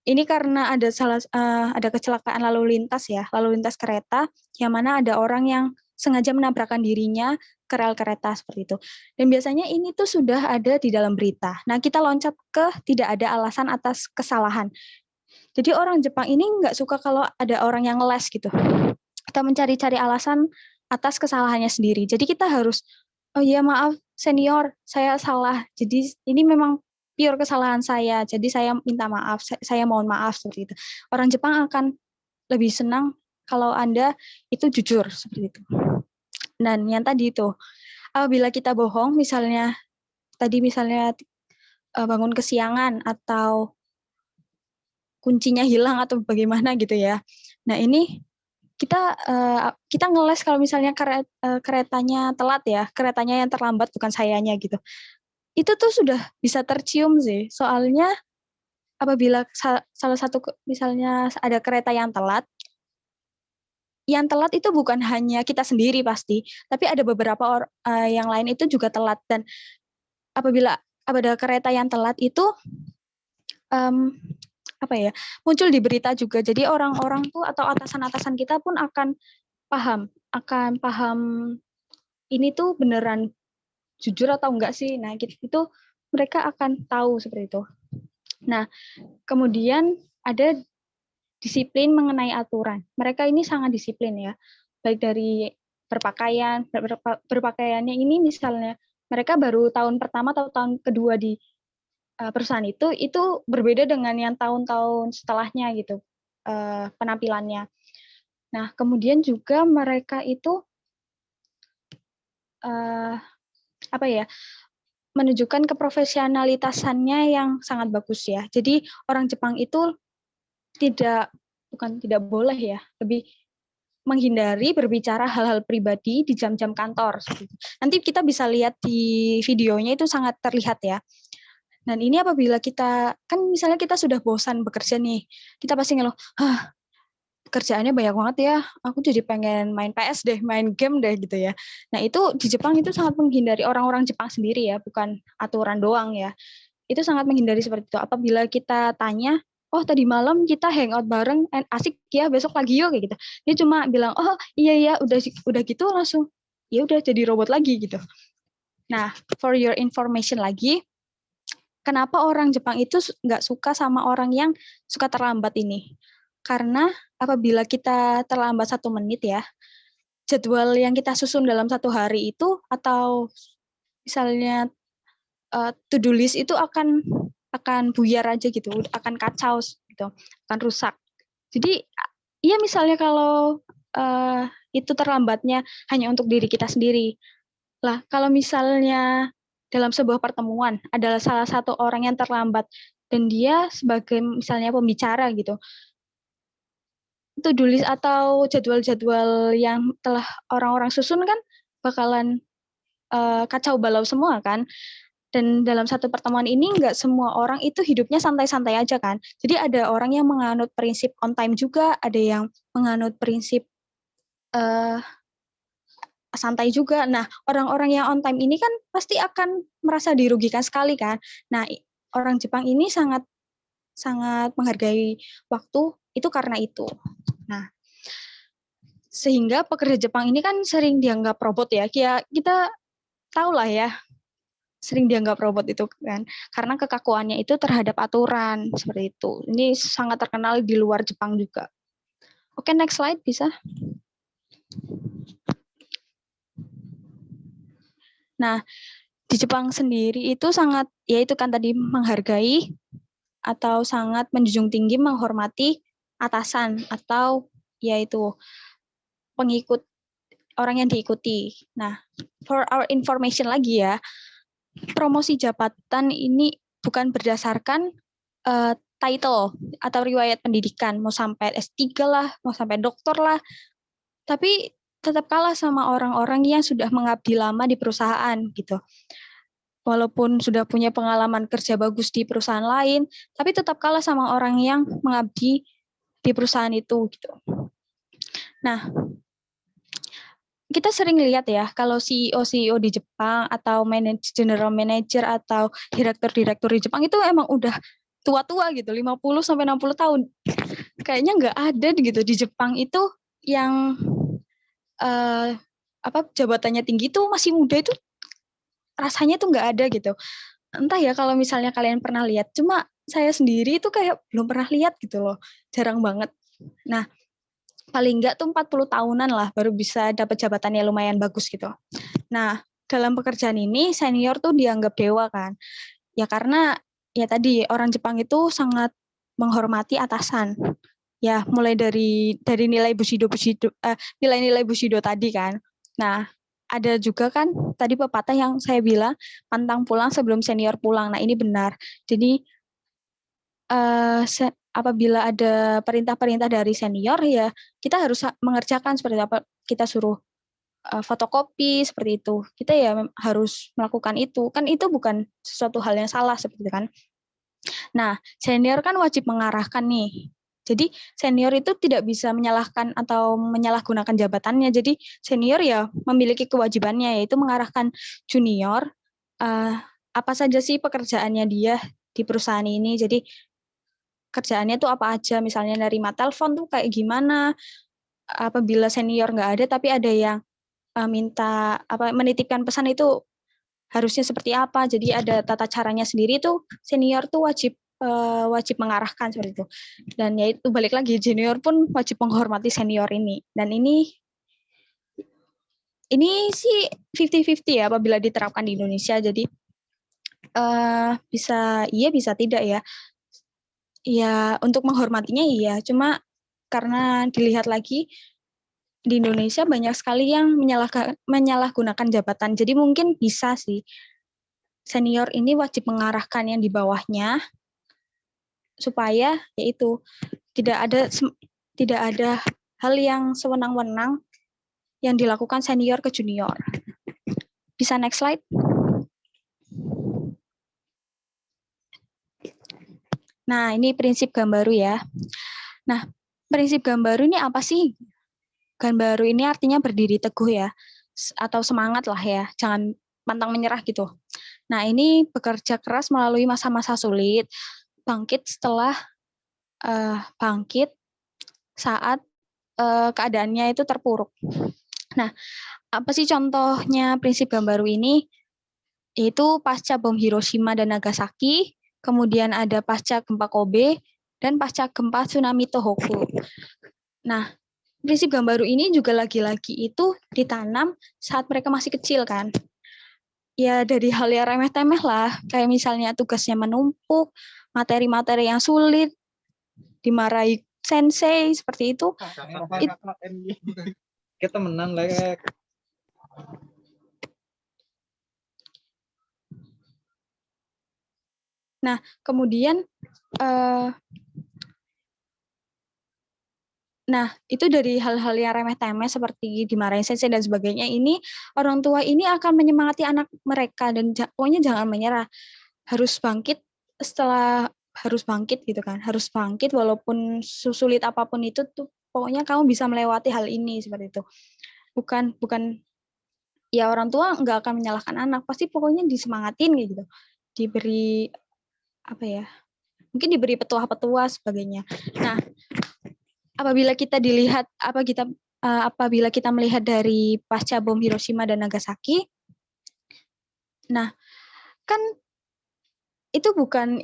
ini karena ada kecelakaan lalu lintas ya, lalu lintas kereta, yang mana ada orang yang sengaja menabrakkan dirinya ke rel kereta seperti itu. Dan biasanya ini tuh sudah ada di dalam berita. Nah, kita loncat ke tidak ada alasan atas kesalahan. Jadi orang Jepang ini nggak suka kalau ada orang yang ngeles gitu. Kita mencari-cari alasan atas kesalahannya sendiri. Jadi kita harus, oh iya maaf senior, saya salah. Jadi ini memang pure kesalahan saya, jadi saya minta maaf, saya mohon maaf seperti itu. Orang Jepang akan lebih senang kalau Anda itu jujur seperti itu. Dan yang tadi itu, apabila kita bohong, misalnya bangun kesiangan atau kuncinya hilang atau bagaimana gitu ya. Nah ini kita ngeles kalau misalnya keretanya telat ya, keretanya yang terlambat bukan sayanya gitu. Itu tuh sudah bisa tercium sih, soalnya apabila salah satu misalnya ada kereta yang telat itu bukan hanya kita sendiri pasti, tapi ada beberapa yang lain itu juga telat. Dan apabila ada kereta yang telat itu muncul di berita juga. Jadi orang-orang tuh atau atasan-atasan kita pun akan paham ini tuh beneran jujur atau enggak sih. Nah, itu mereka akan tahu seperti itu. Nah, kemudian ada disiplin mengenai aturan. Mereka ini sangat disiplin ya, baik dari berpakaiannya ini misalnya mereka baru tahun pertama atau tahun kedua di perusahaan itu berbeda dengan yang tahun-tahun setelahnya gitu penampilannya. Nah, kemudian juga mereka itu menunjukkan keprofesionalitasannya yang sangat bagus ya. Jadi orang Jepang itu bukan tidak boleh ya, lebih menghindari berbicara hal-hal pribadi di jam-jam kantor. Nanti kita bisa lihat di videonya itu sangat terlihat ya. Dan ini apabila kan misalnya kita sudah bosan bekerja nih, kita pasti ngeluh, kerjaannya banyak banget ya, aku jadi pengen main PS deh, main game deh gitu ya. Nah itu di Jepang itu sangat menghindari, orang-orang Jepang sendiri ya, bukan aturan doang ya. Itu sangat menghindari seperti itu. Apabila kita tanya, oh tadi malam kita hangout bareng, asik ya, besok lagi yuk kayak gitu. Dia cuma bilang, oh iya ya, udah gitu langsung, ya udah jadi robot lagi gitu. Nah, for your information lagi, kenapa orang Jepang itu nggak suka sama orang yang suka terlambat ini? Karena apabila kita terlambat 1 menit ya, jadwal yang kita susun dalam 1 hari itu atau misalnya to-do list itu akan buyar aja gitu, akan kacau gitu, akan rusak. Jadi iya misalnya kalau itu terlambatnya hanya untuk diri kita sendiri. Lah kalau misalnya dalam sebuah pertemuan adalah salah satu orang yang terlambat dan dia sebagai misalnya pembicara gitu, to-do list atau jadwal-jadwal yang telah orang-orang susun kan bakalan kacau balau semua kan. Dan dalam satu pertemuan ini nggak semua orang itu hidupnya santai-santai aja kan. Jadi ada orang yang menganut prinsip on time juga, ada yang menganut prinsip santai juga. Nah, orang-orang yang on time ini kan pasti akan merasa dirugikan sekali kan. Nah, orang Jepang ini sangat sangat menghargai waktu itu karena itu. Nah, sehingga pekerja Jepang ini kan sering dianggap robot ya. Kita tahu lah ya, sering dianggap robot itu kan karena kekakuannya itu terhadap aturan seperti itu. Ini sangat terkenal di luar Jepang juga. Oke, next slide bisa. Nah, di Jepang sendiri itu sangat, yaitu kan tadi menghargai atau sangat menjunjung tinggi menghormati atasan atau yaitu pengikut orang yang diikuti. Nah, for our information lagi ya, promosi jabatan ini bukan berdasarkan title atau riwayat pendidikan, mau sampai S3 lah, mau sampai doktor lah, tapi tetap kalah sama orang-orang yang sudah mengabdi lama di perusahaan gitu. Walaupun sudah punya pengalaman kerja bagus di perusahaan lain, tapi tetap kalah sama orang yang mengabdi di perusahaan itu gitu. Nah, kita sering lihat ya, kalau CEO di Jepang atau general manager atau direktur-direktur di Jepang itu emang udah tua-tua gitu, 50 sampai 60 tahun. Kayaknya nggak ada gitu di Jepang itu yang jabatannya tinggi tuh masih muda itu, rasanya tuh nggak ada gitu. Entah ya kalau misalnya kalian pernah lihat, cuma saya sendiri itu kayak belum pernah lihat gitu loh, jarang banget. Nah, paling enggak tuh 40 tahunan lah baru bisa dapat jabatannya lumayan bagus gitu. Nah, dalam pekerjaan ini senior tuh dianggap dewa kan. Ya karena ya tadi orang Jepang itu sangat menghormati atasan. Ya, mulai dari nilai nilai-nilai Bushido tadi kan. Nah, ada juga kan tadi pepatah yang saya bilang pantang pulang sebelum senior pulang. Nah, ini benar. Jadi apabila ada perintah-perintah dari senior ya kita harus mengerjakan seperti apa, kita suruh fotokopi seperti itu, kita ya harus melakukan itu, kan itu bukan sesuatu hal yang salah seperti itu kan. Nah, senior kan wajib mengarahkan nih, jadi senior itu tidak bisa menyalahkan atau menyalahgunakan jabatannya, jadi senior ya memiliki kewajibannya yaitu mengarahkan junior apa saja sih pekerjaannya dia di perusahaan ini. Jadi kerjaannya tuh apa aja, misalnya nerima telepon tuh kayak gimana, apabila senior nggak ada tapi ada yang minta menitipkan pesan itu harusnya seperti apa, jadi ada tata caranya sendiri tuh senior tuh wajib mengarahkan seperti itu. Dan ya itu balik lagi, junior pun wajib menghormati senior ini, dan ini sih 50-50 ya apabila diterapkan di Indonesia, jadi bisa iya bisa tidak ya. Ya, untuk menghormatinya iya, cuma karena dilihat lagi di Indonesia banyak sekali yang menyalahgunakan jabatan. Jadi mungkin bisa sih senior ini wajib mengarahkan yang di bawahnya supaya yaitu tidak ada hal yang sewenang-wenang yang dilakukan senior ke junior. Bisa next slide? Nah, ini prinsip Ganbaru ya. Nah, prinsip Ganbaru ini apa sih? Ganbaru ini artinya berdiri teguh ya, atau semangat lah ya, jangan pantang menyerah gitu. Nah, ini bekerja keras melalui masa-masa sulit, bangkit saat keadaannya itu terpuruk. Nah, apa sih contohnya prinsip Ganbaru ini? Yaitu pasca bom Hiroshima dan Nagasaki, kemudian ada pasca gempa Kobe, dan pasca gempa tsunami Tohoku. Nah, prinsip Ganbaru ini juga lagi-lagi itu ditanam saat mereka masih kecil kan. Ya dari hal yang remeh-temeh lah, kayak misalnya tugasnya menumpuk, materi-materi yang sulit, dimarahi sensei, seperti itu. Kita menang lah. Nah, kemudian itu dari hal-hal yang remeh-temeh seperti dimarahin sensei dan sebagainya, ini orang tua ini akan menyemangati anak mereka dan pokoknya jangan menyerah. Harus bangkit harus bangkit gitu kan. Harus bangkit walaupun sulit apapun itu tuh pokoknya kamu bisa melewati hal ini seperti itu. Bukan ya orang tua nggak akan menyalahkan anak, pasti pokoknya disemangatin gitu. Diberi apa ya? Mungkin diberi petuah-petuah sebagainya. Nah, apabila kita melihat dari pasca bom Hiroshima dan Nagasaki, nah kan itu bukan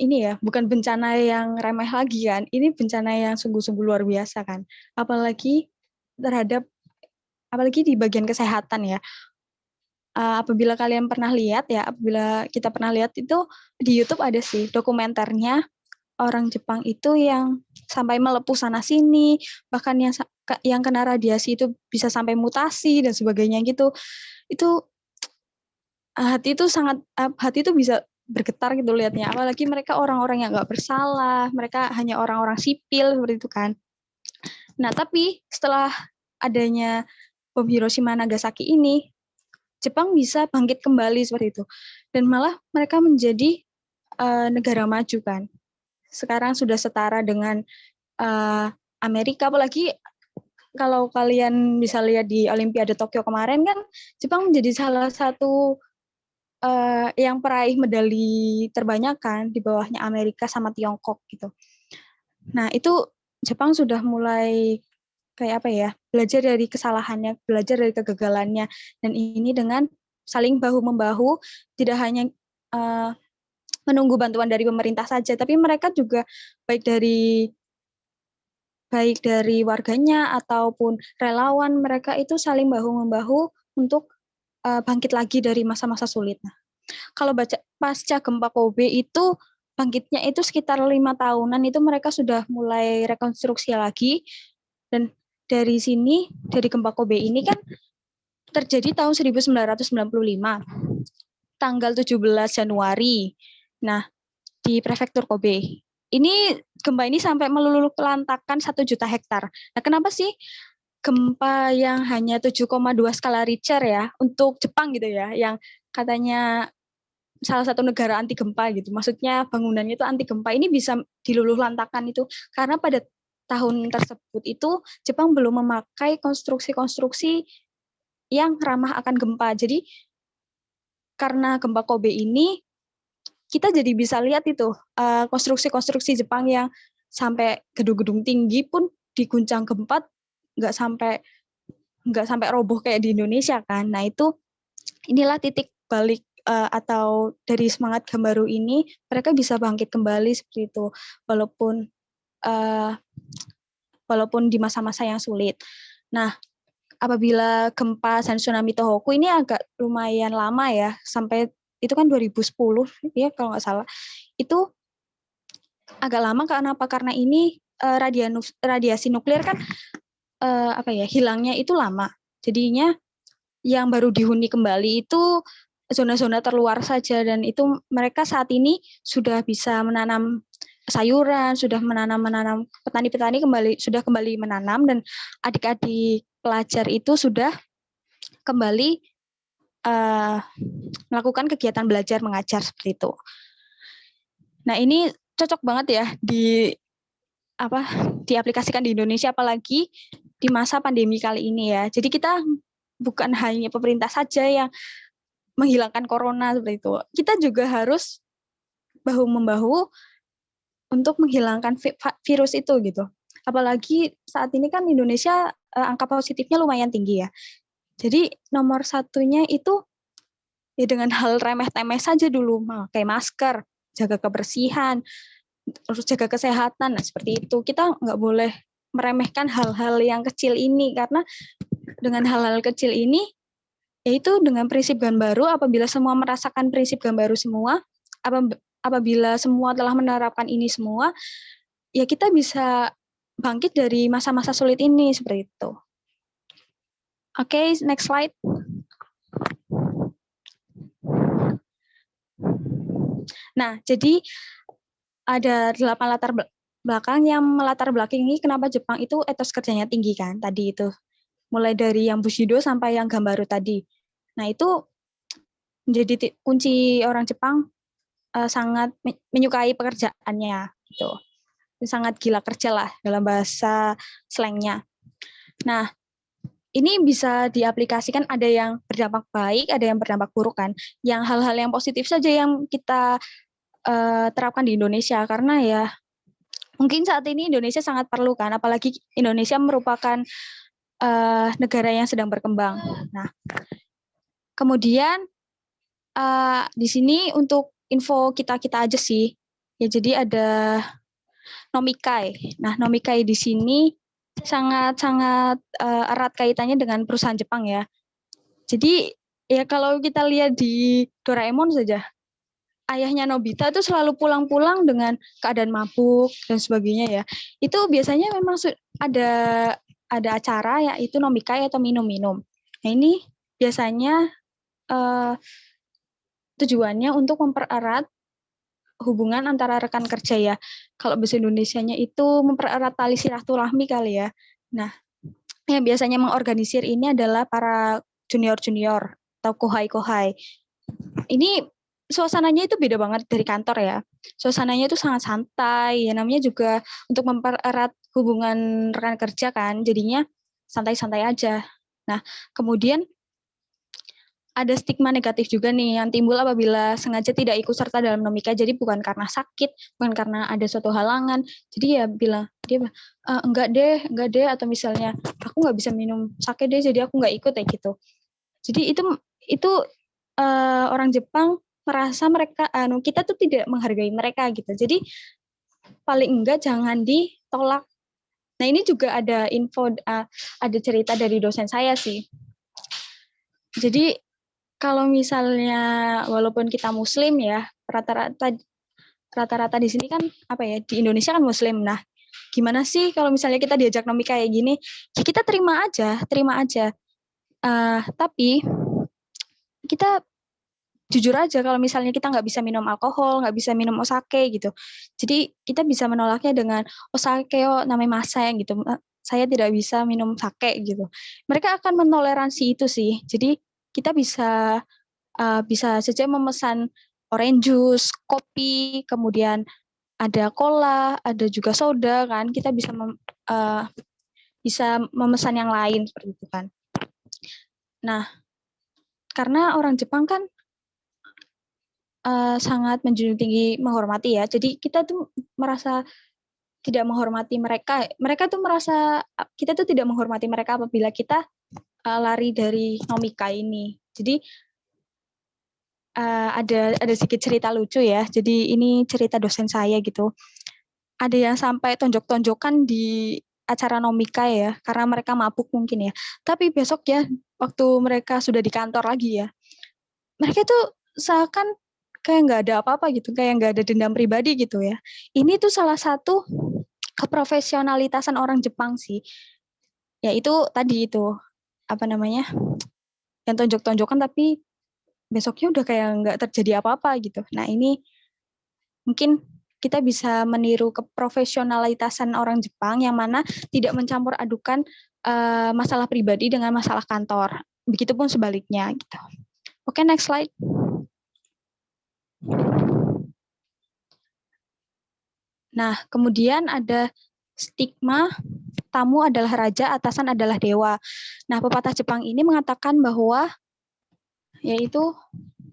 bencana yang remeh lagi kan, ini bencana yang sungguh-sungguh luar biasa kan, apalagi di bagian kesehatan ya. Apabila kita pernah lihat itu di YouTube ada sih dokumenternya orang Jepang itu yang sampai melepuh sana sini, bahkan yang kena radiasi itu bisa sampai mutasi dan sebagainya gitu. Itu hati itu bisa bergetar gitu lihatnya. Apalagi mereka orang-orang yang nggak bersalah, mereka hanya orang-orang sipil seperti itu kan. Nah, tapi setelah adanya bom Hiroshima Nagasaki ini, Jepang bisa bangkit kembali seperti itu. Dan malah mereka menjadi negara maju kan. Sekarang sudah setara dengan Amerika, apalagi kalau kalian bisa lihat di Olimpiade Tokyo kemarin kan, Jepang menjadi salah satu yang peraih medali terbanyak kan, di bawahnya Amerika sama Tiongkok gitu. Nah itu Jepang sudah mulai kayak apa ya, belajar dari kesalahannya, belajar dari kegagalannya, dan ini dengan saling bahu-membahu, tidak hanya menunggu bantuan dari pemerintah saja, tapi mereka juga baik dari warganya ataupun relawan, mereka itu saling bahu-membahu untuk bangkit lagi dari masa-masa sulit. Nah, kalau pasca gempa Kobe itu bangkitnya itu sekitar 5 tahunan, itu mereka sudah mulai rekonstruksi lagi, dan dari gempa Kobe ini kan terjadi tahun 1995, tanggal 17 Januari. Nah, di prefektur Kobe. Ini gempa ini sampai meluluhlantakkan 1 juta hektar. Nah, kenapa sih gempa yang hanya 7,2 skala Richter ya untuk Jepang gitu ya, yang katanya salah satu negara anti gempa gitu. Maksudnya bangunannya itu anti gempa, ini bisa diluluhlantakkan itu karena pada tahun tersebut itu Jepang belum memakai konstruksi-konstruksi yang ramah akan gempa. Jadi karena gempa Kobe ini kita jadi bisa lihat itu konstruksi-konstruksi Jepang yang sampai gedung-gedung tinggi pun diguncang gempa nggak sampai roboh kayak di Indonesia kan. Nah itu inilah titik balik atau dari semangat Gambaru ini mereka bisa bangkit kembali seperti itu walaupun di masa-masa yang sulit. Nah, apabila gempa dan tsunami Tohoku ini agak lumayan lama ya, sampai itu kan 2010 ya kalau nggak salah. Itu agak lama karena ini radiasi nuklir kan hilangnya itu lama. Jadinya yang baru dihuni kembali itu zona-zona terluar saja, dan itu mereka saat ini sudah bisa menanam sayuran, sudah menanam petani-petani sudah kembali menanam, dan adik-adik pelajar itu sudah kembali melakukan kegiatan belajar mengajar seperti itu. Nah, ini cocok banget ya diaplikasikan di Indonesia, apalagi di masa pandemi kali ini ya. Jadi kita bukan hanya pemerintah saja yang menghilangkan corona seperti itu. Kita juga harus bahu-membahu untuk menghilangkan virus itu gitu. Apalagi saat ini kan Indonesia angka positifnya lumayan tinggi ya. Jadi nomor satunya itu ya dengan hal remeh-temeh saja dulu, pakai masker, jaga kebersihan, terus jaga kesehatan. Nah, seperti itu. Kita nggak boleh meremehkan hal-hal yang kecil ini, karena dengan hal-hal kecil ini yaitu dengan prinsip Ganbaru, apabila semua merasakan prinsip Ganbaru semua, apabila semua telah menerapkan ini semua, ya kita bisa bangkit dari masa-masa sulit ini seperti itu. Oke, next slide. Nah, jadi ada 8 latar belakang yang melatar belakangi kenapa Jepang itu etos kerjanya tinggi kan tadi itu. Mulai dari yang Bushido sampai yang Gambaru tadi. Nah, itu menjadi kunci orang Jepang sangat menyukai pekerjaannya gitu. Sangat gila kerja lah dalam bahasa slangnya. Nah, ini bisa diaplikasikan ada yang berdampak baik, ada yang berdampak buruk kan. Yang hal-hal yang positif saja yang kita terapkan di Indonesia karena ya mungkin saat ini Indonesia sangat perlu kan, apalagi Indonesia merupakan negara yang sedang berkembang. Nah, kemudian di sini untuk info kita aja sih. Ya jadi ada Nomikai. Nah, Nomikai di sini sangat-sangat erat kaitannya dengan perusahaan Jepang ya. Jadi ya kalau kita lihat di Doraemon saja, ayahnya Nobita itu selalu pulang-pulang dengan keadaan mabuk dan sebagainya ya. Itu biasanya memang ada acara yaitu Nomikai atau minum-minum. Nah, ini biasanya tujuannya untuk mempererat hubungan antara rekan kerja ya. Kalau bahasa Indonesianya itu mempererat tali silaturahmi kali ya. Nah, yang biasanya mengorganisir ini adalah para junior-junior atau kohai-kohai. Ini suasananya itu beda banget dari kantor ya. Suasananya itu sangat santai, ya namanya juga untuk mempererat hubungan rekan kerja kan, jadinya santai-santai aja. Nah, kemudian ada stigma negatif juga nih yang timbul apabila sengaja tidak ikut serta dalam Nomikai. Jadi bukan karena sakit, bukan karena ada suatu halangan. Jadi ya dia enggak deh, atau misalnya aku nggak bisa minum sake deh, jadi aku nggak ikut kayak gitu. Jadi itu orang Jepang merasa kita tuh tidak menghargai mereka gitu. Jadi paling enggak jangan ditolak. Nah ini juga ada ada cerita dari dosen saya sih. Jadi kalau misalnya walaupun kita Muslim ya, rata-rata di sini kan apa ya, di Indonesia kan Muslim. Nah, gimana sih kalau misalnya kita diajak nomi kayak gini? Ya kita terima aja. Tapi kita jujur aja kalau misalnya kita nggak bisa minum alkohol, nggak bisa minum osake gitu. Jadi kita bisa menolaknya dengan osake namanya maseng gitu. Saya tidak bisa minum sake gitu. Mereka akan mentoleransi itu sih. Jadi kita bisa saja memesan orange juice, kopi, kemudian ada cola, ada juga soda kan. Kita bisa memesan yang lain seperti itu kan. Nah, karena orang Jepang kan sangat menjunjung tinggi menghormati ya. Jadi kita tuh merasa tidak menghormati mereka. Mereka tuh merasa kita tuh tidak menghormati mereka apabila kita lari dari Nomika ini. Jadi ada sedikit cerita lucu ya. Jadi ini cerita dosen saya gitu. Ada yang sampai tonjok-tonjokan di acara Nomika ya, karena mereka mabuk mungkin ya. Tapi besok ya, waktu mereka sudah di kantor lagi ya, mereka tuh seakan kayak nggak ada apa-apa gitu, kayak nggak ada dendam pribadi gitu ya. Ini tuh salah satu keprofesionalitasan orang Jepang sih. Ya itu tadi itu, apa namanya, yang tonjok-tonjokan tapi besoknya udah kayak nggak terjadi apa-apa gitu. Nah ini mungkin kita bisa meniru keprofesionalitasan orang Jepang yang mana tidak mencampur adukan masalah pribadi dengan masalah kantor. Begitupun sebaliknya gitu. Oke, next slide. Nah, kemudian ada stigma tamu adalah raja, atasan adalah dewa. Nah, pepatah Jepang ini mengatakan bahwa yaitu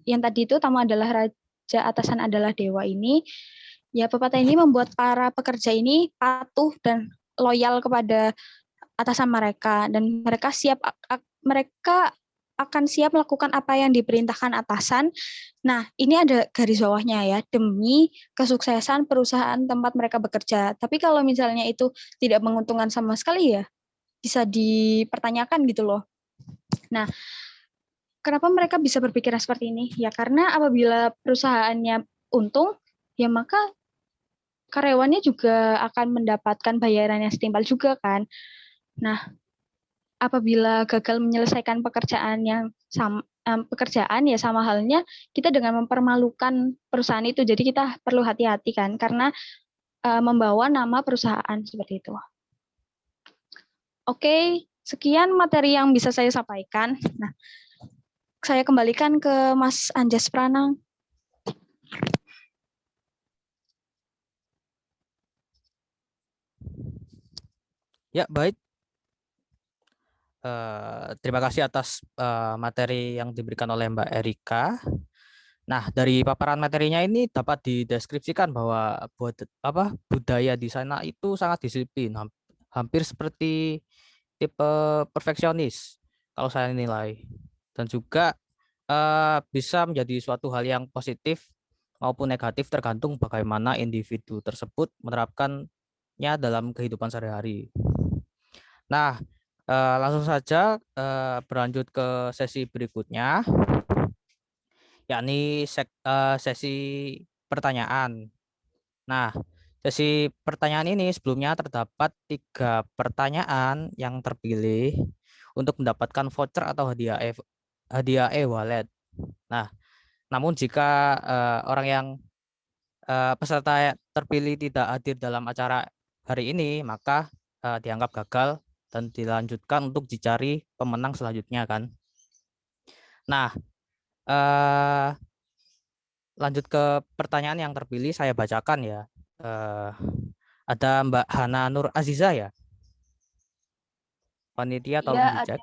yang tadi itu tamu adalah raja, atasan adalah dewa ini. Ya, pepatah ini membuat para pekerja ini patuh dan loyal kepada atasan mereka dan mereka akan siap melakukan apa yang diperintahkan atasan. Nah, ini ada garis bawahnya ya, demi kesuksesan perusahaan tempat mereka bekerja. Tapi kalau misalnya itu tidak menguntungkan sama sekali ya, bisa dipertanyakan gitu loh. Nah, kenapa mereka bisa berpikiran seperti ini? Ya karena apabila perusahaannya untung, ya maka karyawannya juga akan mendapatkan bayaran yang setimpal juga kan. Nah, apabila gagal menyelesaikan pekerjaan yang sama, pekerjaan, ya sama halnya kita dengan mempermalukan perusahaan itu. Jadi kita perlu hati-hati kan, karena membawa nama perusahaan seperti itu. Oke, sekian materi yang bisa saya sampaikan. Nah, saya kembalikan ke Mas Anjas Pranang. Ya, baik. Terima kasih atas materi yang diberikan oleh Mbak Erika. Nah, dari paparan materinya ini dapat dideskripsikan bahwa budaya di sana itu sangat disiplin, hampir seperti tipe perfeksionis kalau saya nilai, dan juga bisa menjadi suatu hal yang positif maupun negatif tergantung bagaimana individu tersebut menerapkannya dalam kehidupan sehari-hari. Nah, langsung saja berlanjut ke sesi berikutnya, yakni sesi pertanyaan. Nah, sesi pertanyaan ini sebelumnya terdapat 3 pertanyaan yang terpilih untuk mendapatkan voucher atau hadiah e-wallet. Nah, namun jika orang yang peserta terpilih tidak hadir dalam acara hari ini, maka dianggap gagal dan dilanjutkan untuk dicari pemenang selanjutnya kan. Nah, eh, lanjut ke pertanyaan yang terpilih, saya bacakan ya. Ada Mbak Hana Nur Aziza ya, panitia tolong Iya, dicek.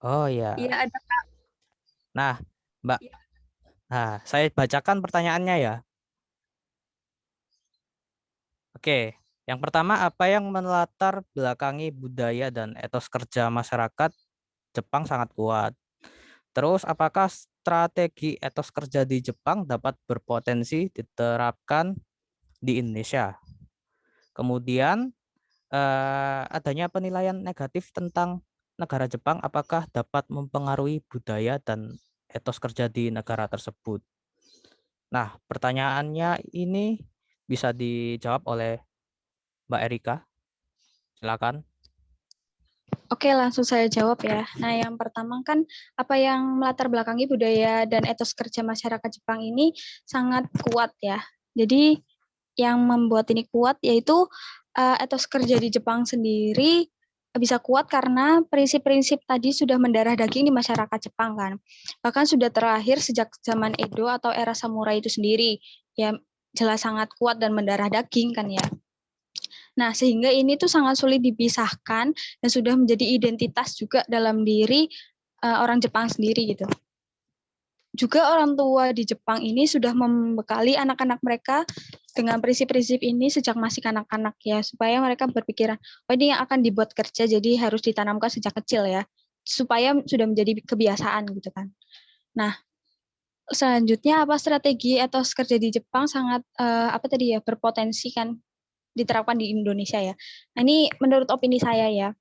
Oh ya. iya ada. Nah, Mbak, saya bacakan pertanyaannya ya. Oke, yang pertama, apa yang melatar belakangi budaya dan etos kerja masyarakat Jepang sangat kuat? Terus, apakah strategi etos kerja di Jepang dapat berpotensi diterapkan di Indonesia? Kemudian, adanya penilaian negatif tentang negara Jepang, apakah dapat mempengaruhi budaya dan etos kerja di negara tersebut? Nah, pertanyaannya ini bisa dijawab oleh Mbak Erika. Silakan. Oke, langsung saya jawab ya. Nah, yang pertama kan apa yang melatar belakangi budaya dan etos kerja masyarakat Jepang ini sangat kuat ya. Jadi yang membuat ini kuat yaitu etos kerja di Jepang sendiri bisa kuat karena prinsip-prinsip tadi sudah mendarah daging di masyarakat Jepang kan. Bahkan sudah terakhir sejak zaman Edo atau era samurai itu sendiri. Ya jelas sangat kuat dan mendarah daging kan ya. Nah, sehingga ini tuh sangat sulit dipisahkan dan sudah menjadi identitas juga dalam diri orang Jepang sendiri gitu. Juga orang tua di Jepang ini sudah membekali anak-anak mereka dengan prinsip-prinsip ini sejak masih kanak-kanak ya, supaya mereka berpikiran, oh ini yang akan dibuat kerja, jadi harus ditanamkan sejak kecil ya, supaya sudah menjadi kebiasaan gitu kan. Nah, selanjutnya apa strategi atau kerja di Jepang sangat berpotensi kan diterapkan di Indonesia ya. Nah, ini menurut opini saya ya.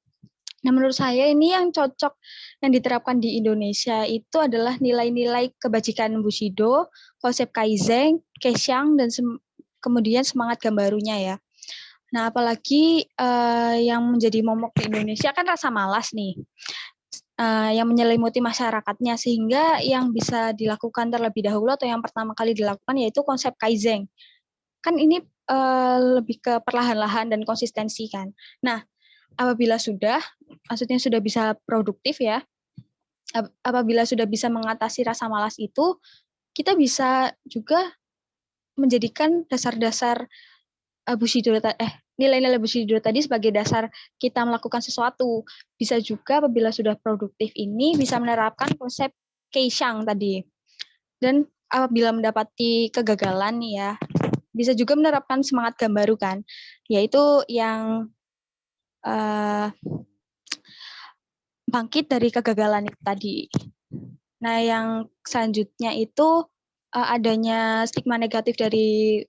Nah, menurut saya ini yang cocok yang diterapkan di Indonesia itu adalah nilai-nilai kebajikan Bushido, konsep Kaizen, Keisyang, dan kemudian semangat gambarunya ya. Nah, apalagi yang menjadi momok di Indonesia kan rasa malas nih, yang menyelimuti masyarakatnya, sehingga yang bisa dilakukan terlebih dahulu atau yang pertama kali dilakukan yaitu konsep Kaizen. Kan ini lebih ke perlahan-lahan dan konsistensi kan. Nah, apabila maksudnya sudah bisa produktif ya, apabila sudah bisa mengatasi rasa malas itu, kita bisa juga menjadikan dasar-dasar nilai-nilai Bushido tadi sebagai dasar kita melakukan sesuatu. Bisa juga apabila sudah produktif ini bisa menerapkan konsep Keisyang tadi. Dan apabila mendapati kegagalan nih ya, bisa juga menerapkan semangat gambaru kan, yaitu yang bangkit dari kegagalan itu tadi. Nah, yang selanjutnya itu adanya stigma negatif dari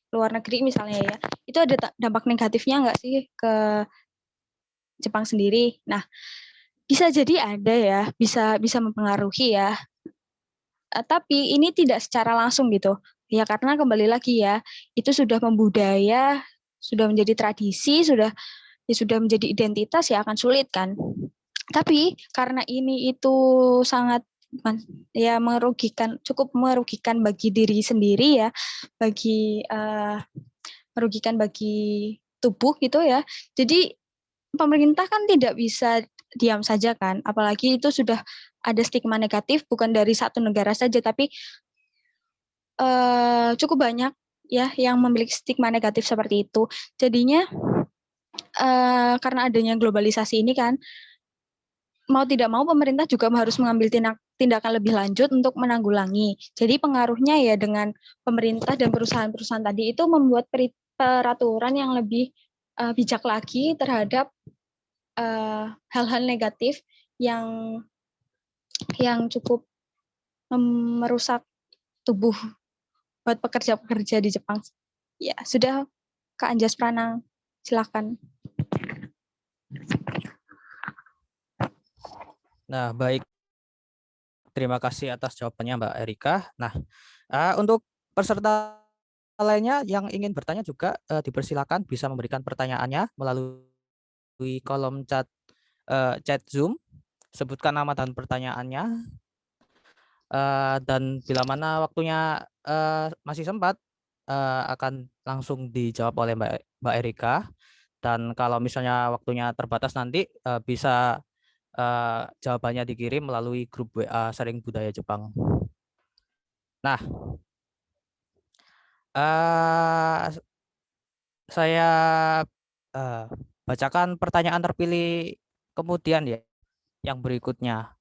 luar negeri misalnya ya, itu ada dampak negatifnya nggak sih ke Jepang sendiri? Nah, bisa jadi ada ya, bisa mempengaruhi ya. Tapi ini tidak secara langsung gitu. Ya karena kembali lagi ya, itu sudah membudaya, sudah menjadi tradisi, sudah menjadi identitas ya akan sulit kan. Tapi karena ini itu sangat ya cukup merugikan bagi diri sendiri ya, merugikan bagi tubuh gitu ya. Jadi pemerintah kan tidak bisa diam saja kan, apalagi itu sudah ada stigma negatif bukan dari satu negara saja, tapi cukup banyak ya yang memiliki stigma negatif seperti itu. Jadinya karena adanya globalisasi ini kan, mau tidak mau pemerintah juga harus mengambil tindakan lebih lanjut untuk menanggulangi. Jadi pengaruhnya ya dengan pemerintah dan perusahaan-perusahaan tadi itu membuat peraturan yang lebih bijak lagi terhadap hal-hal negatif yang cukup merusak tubuh buat pekerja-pekerja di Jepang. Ya, sudah Kak Anjas Pranang, silakan. Nah, baik. Terima kasih atas jawabannya Mbak Erika. Nah, untuk peserta lainnya yang ingin bertanya juga dipersilakan bisa memberikan pertanyaannya melalui kolom chat Zoom. Sebutkan nama dan pertanyaannya. Dan bila mana waktunya masih sempat akan langsung dijawab oleh Mbak Erika. Dan kalau misalnya waktunya terbatas nanti bisa jawabannya dikirim melalui grup WA Sharing Budaya Jepang. Nah, saya bacakan pertanyaan terpilih kemudian ya, yang berikutnya.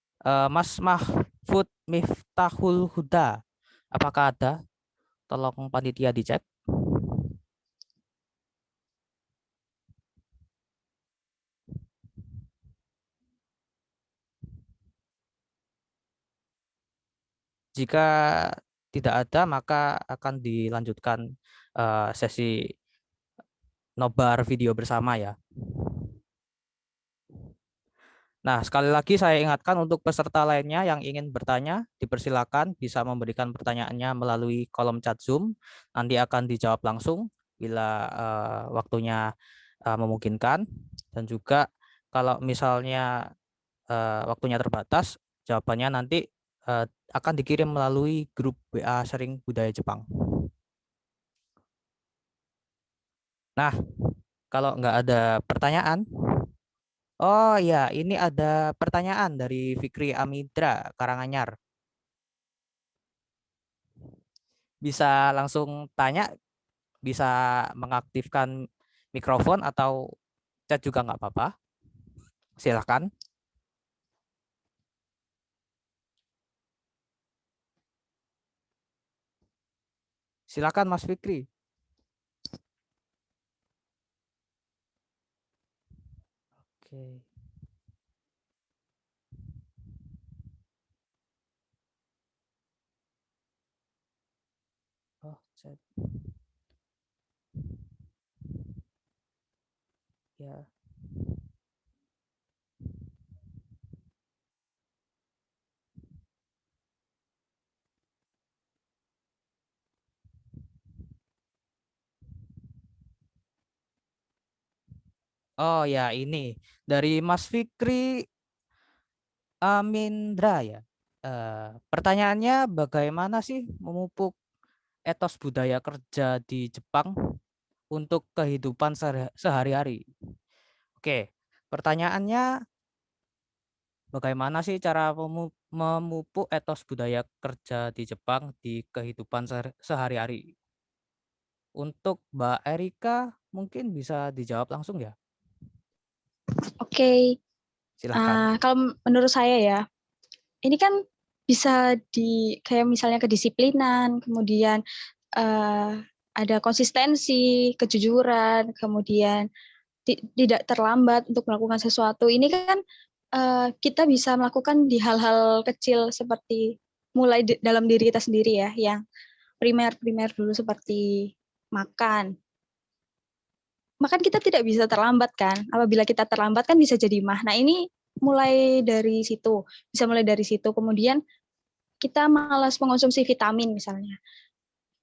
Mas Mahfud Miftahul Huda, apakah ada? Tolong panitia dicek. Jika tidak ada, maka akan dilanjutkan sesi nobar video bersama ya. Nah, sekali lagi saya ingatkan untuk peserta lainnya yang ingin bertanya, dipersilakan bisa memberikan pertanyaannya melalui kolom chat Zoom. Nanti akan dijawab langsung bila waktunya memungkinkan. Dan juga kalau misalnya waktunya terbatas, jawabannya nanti akan dikirim melalui grup WA Sharing Budaya Jepang. Nah, kalau nggak ada pertanyaan, oh ya, ini ada pertanyaan dari Fikri Amidra Karanganyar. Bisa langsung tanya, bisa mengaktifkan mikrofon atau chat juga nggak apa-apa. Silakan. Silakan Mas Fikri. Oke. Oh, chat. Ya. Oh ya, ini dari Mas Fikri Amindra ya. Pertanyaannya bagaimana sih memupuk etos budaya kerja di Jepang untuk kehidupan sehari-hari? Oke, pertanyaannya bagaimana sih cara memupuk etos budaya kerja di Jepang di kehidupan sehari-hari? Untuk Mbak Erika mungkin bisa dijawab langsung ya. Oke, Silahkan. kalau menurut saya ya, ini kan bisa kayak misalnya kedisiplinan, kemudian ada konsistensi, kejujuran, kemudian tidak terlambat untuk melakukan sesuatu. Ini kan kita bisa melakukan di hal-hal kecil seperti mulai dalam diri kita sendiri ya, yang primer dulu seperti makan. Makan kita tidak bisa terlambat kan. Apabila kita terlambat kan bisa jadi mah. Nah, ini mulai dari situ. Bisa mulai dari situ. Kemudian kita malas mengonsumsi vitamin misalnya.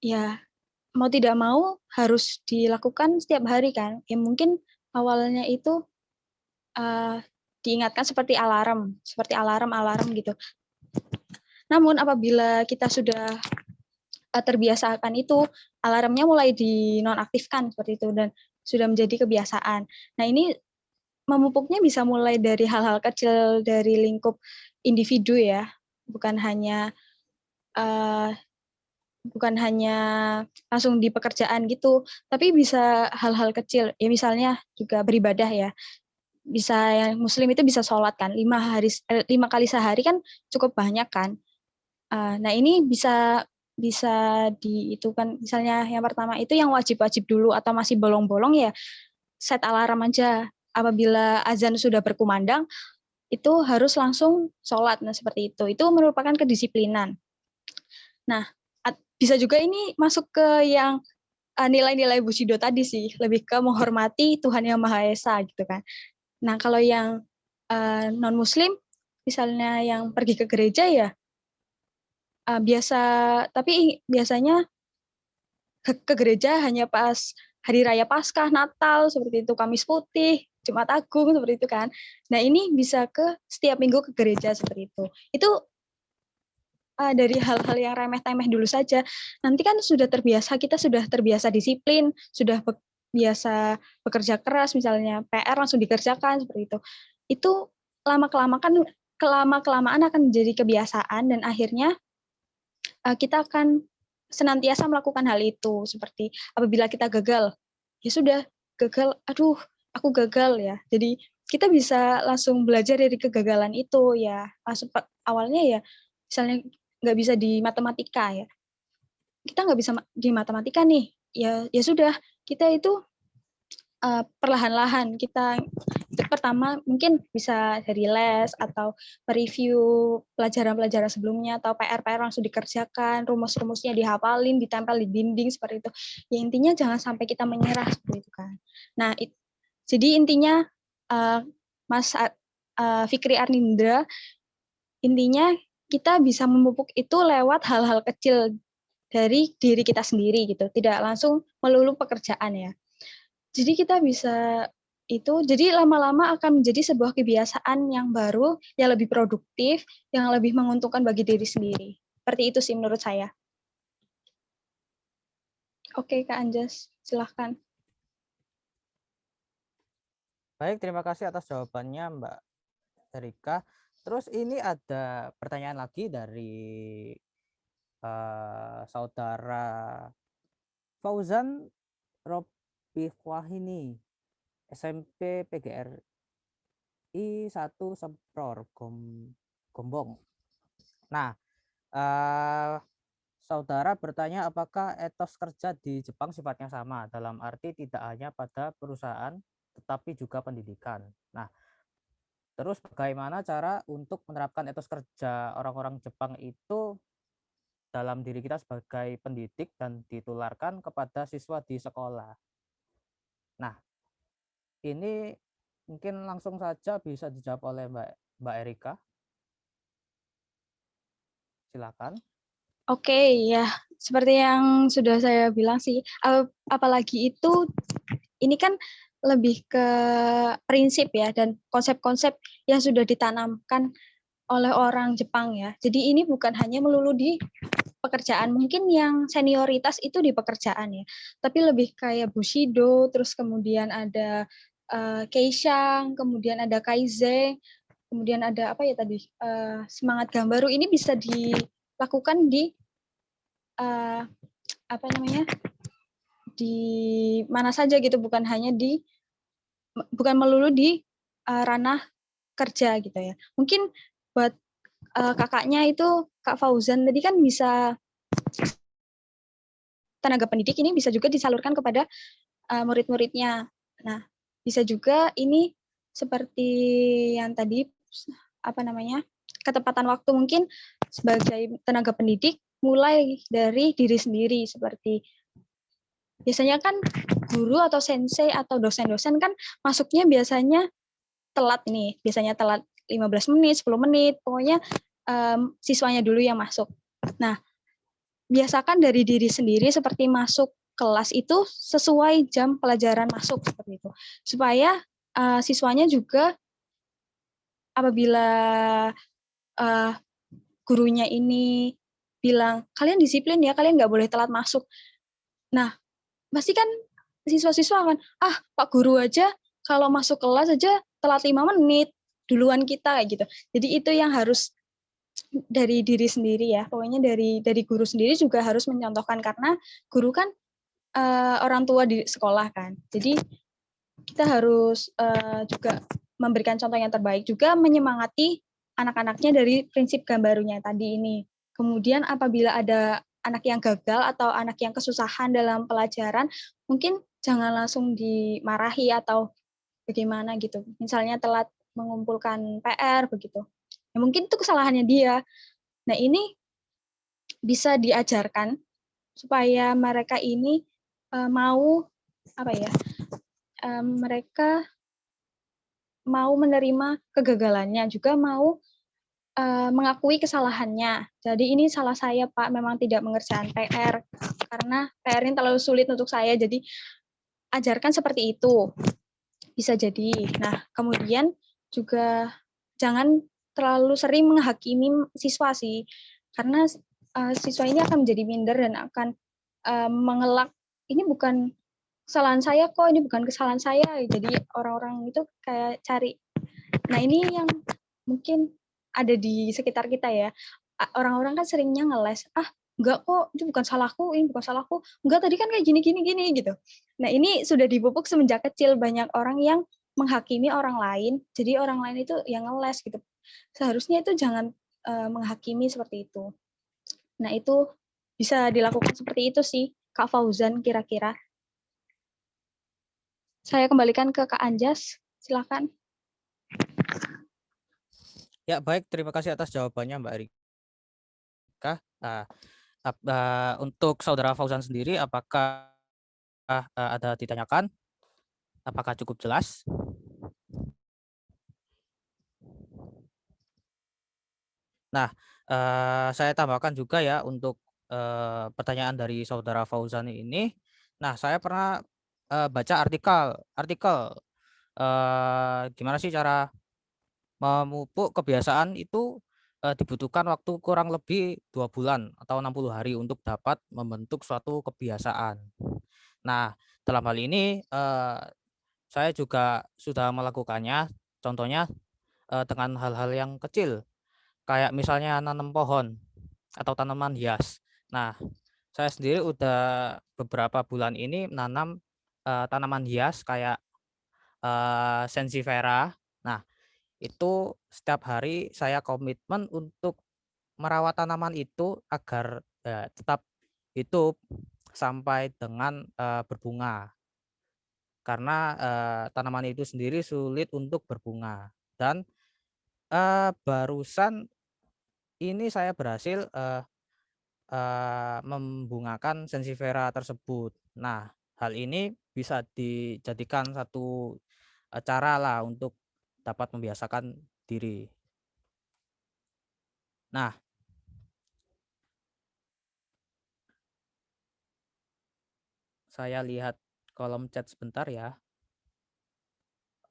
Ya, mau tidak mau harus dilakukan setiap hari kan. Ya mungkin awalnya itu diingatkan seperti alarm gitu. Namun apabila kita sudah terbiasa akan itu, alarmnya mulai dinonaktifkan seperti itu dan sudah menjadi kebiasaan. Nah, ini memupuknya bisa mulai dari hal-hal kecil dari lingkup individu ya, bukan hanya langsung di pekerjaan gitu, tapi bisa hal-hal kecil. Ya misalnya juga beribadah ya. Bisa yang muslim itu bisa sholat kan 5 kali sehari kan cukup banyak kan. Nah, ini bisa diitukan, misalnya yang pertama itu yang wajib-wajib dulu atau masih bolong-bolong ya set alarm aja. Apabila azan sudah berkumandang itu harus langsung sholat. Nah, seperti itu. Itu merupakan kedisiplinan. Nah, bisa juga ini masuk ke yang nilai-nilai Bushido tadi sih, lebih ke menghormati Tuhan Yang Maha Esa gitu kan. Nah, kalau yang non-muslim, misalnya yang pergi ke gereja ya, tapi biasanya ke gereja hanya pas Hari Raya Paskah, Natal, seperti itu, Kamis Putih, Jumat Agung, seperti itu kan. Nah, ini bisa ke setiap minggu ke gereja, seperti itu. Itu dari hal-hal yang remeh-temeh dulu saja. Nanti kan kita sudah terbiasa disiplin, sudah biasa bekerja keras, misalnya PR langsung dikerjakan, seperti itu. Itu lama-kelamaan akan menjadi kebiasaan dan akhirnya kita akan senantiasa melakukan hal itu. Seperti apabila kita gagal, ya sudah, gagal, aduh, aku gagal ya. Jadi kita bisa langsung belajar dari kegagalan itu ya. Awalnya ya, misalnya nggak bisa di matematika ya. Kita nggak bisa di matematika nih. Ya sudah, kita itu perlahan-lahan kita pertama mungkin bisa dari les atau mereview pelajaran-pelajaran sebelumnya atau PR-PR langsung dikerjakan, rumus-rumusnya dihafalin, ditempel di dinding seperti itu. Ya intinya jangan sampai kita menyerah seperti itu kan. Nah, jadi intinya Mas Fikri Arnindra, intinya kita bisa memupuk itu lewat hal-hal kecil dari diri kita sendiri gitu, tidak langsung melulu pekerjaan ya. Jadi kita bisa jadi lama-lama akan menjadi sebuah kebiasaan yang baru, yang lebih produktif, yang lebih menguntungkan bagi diri sendiri. Seperti itu sih menurut saya. Oke, Kak Anjas, silahkan. Baik, terima kasih atas jawabannya Mbak Erika. Terus ini ada pertanyaan lagi dari saudara Fauzan Robiqwahini, SMP PGRI 1 Sempror Gombong. Nah, saudara bertanya apakah etos kerja di Jepang sifatnya sama, dalam arti tidak hanya pada perusahaan tetapi juga pendidikan. Nah, terus bagaimana cara untuk menerapkan etos kerja orang-orang Jepang itu dalam diri kita sebagai pendidik dan ditularkan kepada siswa di sekolah. Nah, ini mungkin langsung saja bisa dijawab oleh Mbak Erika. Silakan. Oke, ya. Seperti yang sudah saya bilang sih, apalagi itu, ini kan lebih ke prinsip ya, dan konsep-konsep yang sudah ditanamkan oleh orang Jepang ya. Jadi ini bukan hanya melulu di pekerjaan, mungkin yang senioritas itu di pekerjaan ya, tapi lebih kayak Bushido, terus kemudian ada Keishang, kemudian ada Kaizen, kemudian ada apa ya tadi, semangat gambaru, ini bisa dilakukan di apa namanya, di mana saja gitu, bukan melulu di ranah kerja gitu ya. Mungkin buat kakaknya itu Kak Fauzan tadi kan bisa tenaga pendidik, ini bisa juga disalurkan kepada murid-muridnya. Nah, bisa juga ini seperti yang tadi apa namanya, ketepatan waktu, mungkin sebagai tenaga pendidik mulai dari diri sendiri, seperti biasanya kan guru atau sensei atau dosen-dosen kan masuknya biasanya telat nih, biasanya telat 15 menit, 10 menit, pokoknya siswanya dulu yang masuk. Nah, biasakan dari diri sendiri seperti masuk kelas itu sesuai jam pelajaran masuk seperti itu. Supaya siswanya juga apabila gurunya ini bilang, kalian disiplin ya, kalian nggak boleh telat masuk. Nah, pasti kan siswa-siswa akan, Pak Guru aja kalau masuk kelas aja telat 5 menit, duluan kita, kayak gitu. Jadi itu yang harus dari diri sendiri ya, pokoknya dari guru sendiri juga harus mencontohkan, karena guru kan orang tua di sekolah kan. Jadi kita harus juga memberikan contoh yang terbaik, juga menyemangati anak-anaknya dari prinsip gambarunya tadi ini. Kemudian apabila ada anak yang gagal atau anak yang kesusahan dalam pelajaran, mungkin jangan langsung dimarahi atau bagaimana gitu. Misalnya telat mengumpulkan PR begitu. Ya, mungkin itu kesalahannya dia. Nah, ini bisa diajarkan supaya mereka ini mau mereka mau menerima kegagalannya, juga mau mengakui kesalahannya. Jadi ini salah saya, Pak, memang tidak mengerjakan PR karena PR ini terlalu sulit untuk saya. Jadi ajarkan seperti itu. Bisa jadi. Nah, kemudian juga jangan terlalu sering menghakimi siswa sih. Karena siswa ini akan menjadi minder dan akan mengelak, ini bukan kesalahan saya kok, ini bukan kesalahan saya. Jadi orang-orang itu kayak cari. Nah, ini yang mungkin ada di sekitar kita ya. Orang-orang kan seringnya ngeles, enggak kok, itu bukan salahku, ini bukan salahku. Enggak, tadi kan kayak gini gitu. Nah, ini sudah dipupuk semenjak kecil, banyak orang yang menghakimi orang lain, jadi orang lain itu yang ngeles gitu. Seharusnya itu jangan menghakimi seperti itu. Nah, itu bisa dilakukan seperti itu sih, Kak Fauzan kira-kira. Saya kembalikan ke Kak Anjas, silakan. Ya, baik, terima kasih atas jawabannya Mbak Rika. Untuk Saudara Fauzan sendiri, apakah ada ditanyakan? Apakah cukup jelas? Nah, saya tambahkan juga ya untuk pertanyaan dari Saudara Fauzan ini. Nah, saya pernah baca artikel gimana sih cara memupuk kebiasaan itu dibutuhkan waktu kurang lebih 2 bulan atau 60 hari untuk dapat membentuk suatu kebiasaan. Nah, dalam hal ini saya juga sudah melakukannya. Contohnya dengan hal-hal yang kecil, kayak misalnya nanam pohon atau tanaman hias. Nah, saya sendiri udah beberapa bulan ini menanam tanaman hias kayak Sansevieria. Nah, itu setiap hari saya komitmen untuk merawat tanaman itu agar tetap hidup sampai dengan berbunga. Karena tanaman itu sendiri sulit untuk berbunga. Dan barusan ini saya berhasil membungakan Sansevieria tersebut. Nah, hal ini bisa dijadikan satu cara lah untuk dapat membiasakan diri. Nah, saya lihat kolom chat sebentar ya.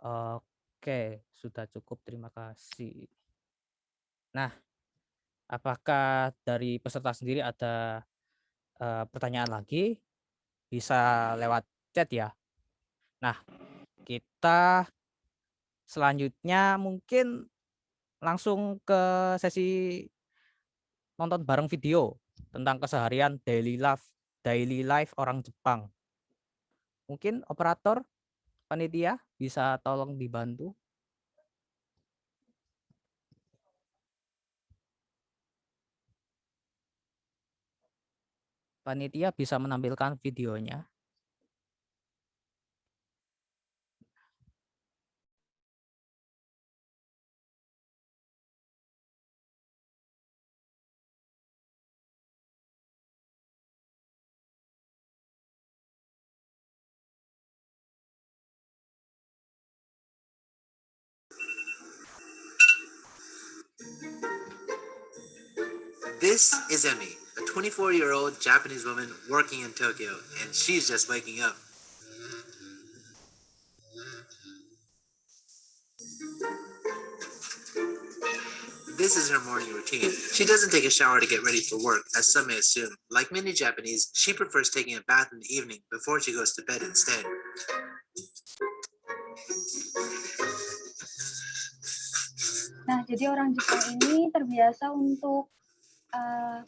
Oke, sudah cukup, terima kasih. Nah, apakah dari peserta sendiri ada pertanyaan lagi? Bisa lewat chat ya. Nah, kita selanjutnya mungkin langsung ke sesi nonton bareng video tentang keseharian daily life orang Jepang. Mungkin operator panitia bisa tolong dibantu. Panitia bisa menampilkan videonya. This is Emmy, a 24-year-old Japanese woman working in Tokyo, and she's just waking up. This is her morning routine. She doesn't take a shower to get ready for work, as some may assume. Like many Japanese, she prefers taking a bath in the evening before she goes to bed instead. Nah, jadi orang Jepang ini terbiasa untuk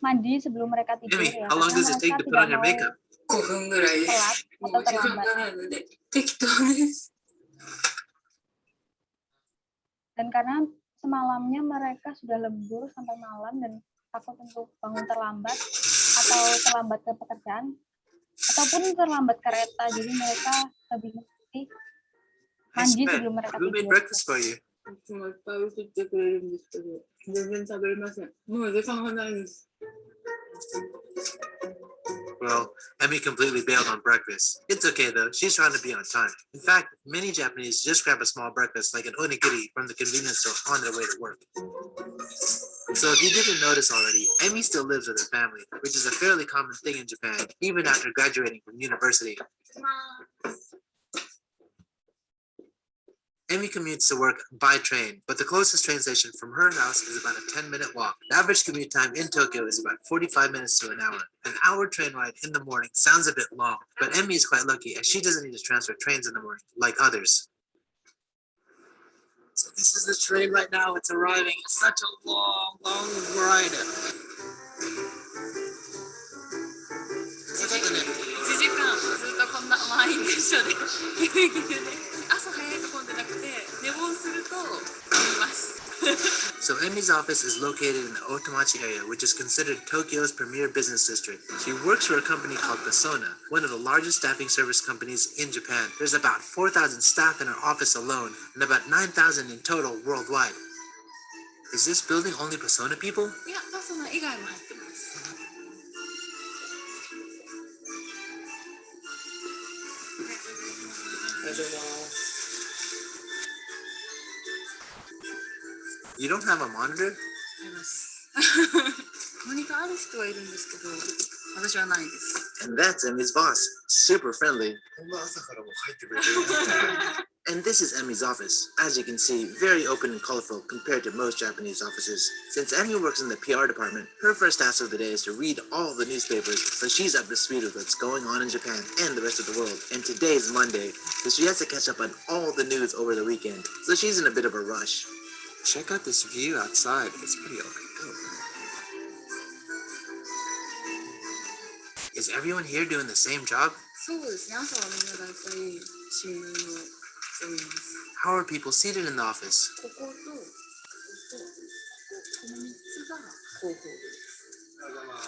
mandi sebelum mereka tidur Emmy, ya, how long karena does it take mereka to put tidak on her mau makeup? 5分ぐらい。 telat も atau う時間 terlambat. がないので適当です。 Dan karena semalamnya mereka sudah lembur sampai malam dan takut untuk bangun terlambat atau terlambat ke pekerjaan ataupun terlambat kereta, jadi mereka lebih memilih I mandi swear, sebelum mereka who made tidur. breakfast for you? いつもいっぱい送ってくれるんですけど、全然食べれません。もう時間がないです。 Well, Emmy completely bailed on breakfast. It's okay though, she's trying to be on time. In fact, many Japanese just grab a small breakfast like an onigiri from the convenience store on their way to work. So if you didn't notice already, Emmy still lives with her family, which is a fairly common thing in Japan, even after graduating from university. Emmy commutes to work by train, but the closest train station from her house is about a 10-minute walk. The average commute time in Tokyo is about 45 minutes to an hour. An hour train ride in the morning sounds a bit long, but Emmy is quite lucky as she doesn't need to transfer trains in the morning like others. So this is the train right now. It's arriving. It's such a long ride. 1時間ずっとこんな満員電車でギュギュギュで朝早いと混んでなくて寝坊すると混みます。 So Emmy's office is located in the Otemachi area, which is considered Tokyo's premier business district. She works for a company called Persona, one of the largest staffing service companies in Japan. There's about 4,000 staff in her office alone, and about 9,000 in total worldwide. Is this building only Persona people? いや、パーソナ以外も入ってます。 You don't have a monitor? あります。モニターある人はいるんですけど、私はないです。 And that's Emmy's boss. Super friendly. And this is Emmy's office. As you can see, very open and colorful compared to most Japanese offices. Since Emmy works in the PR department, her first task of the day is to read all the newspapers, so she's up to speed with what's going on in Japan and the rest of the world. And today's Monday, so she has to catch up on all the news over the weekend, so she's in a bit of a rush. Check out this view outside. It's pretty open. Is everyone here doing the same job? そうですね、朝はみんな大体新聞を読みます。 How are people seated in the office? ここと、ここと、この3つが広報部です。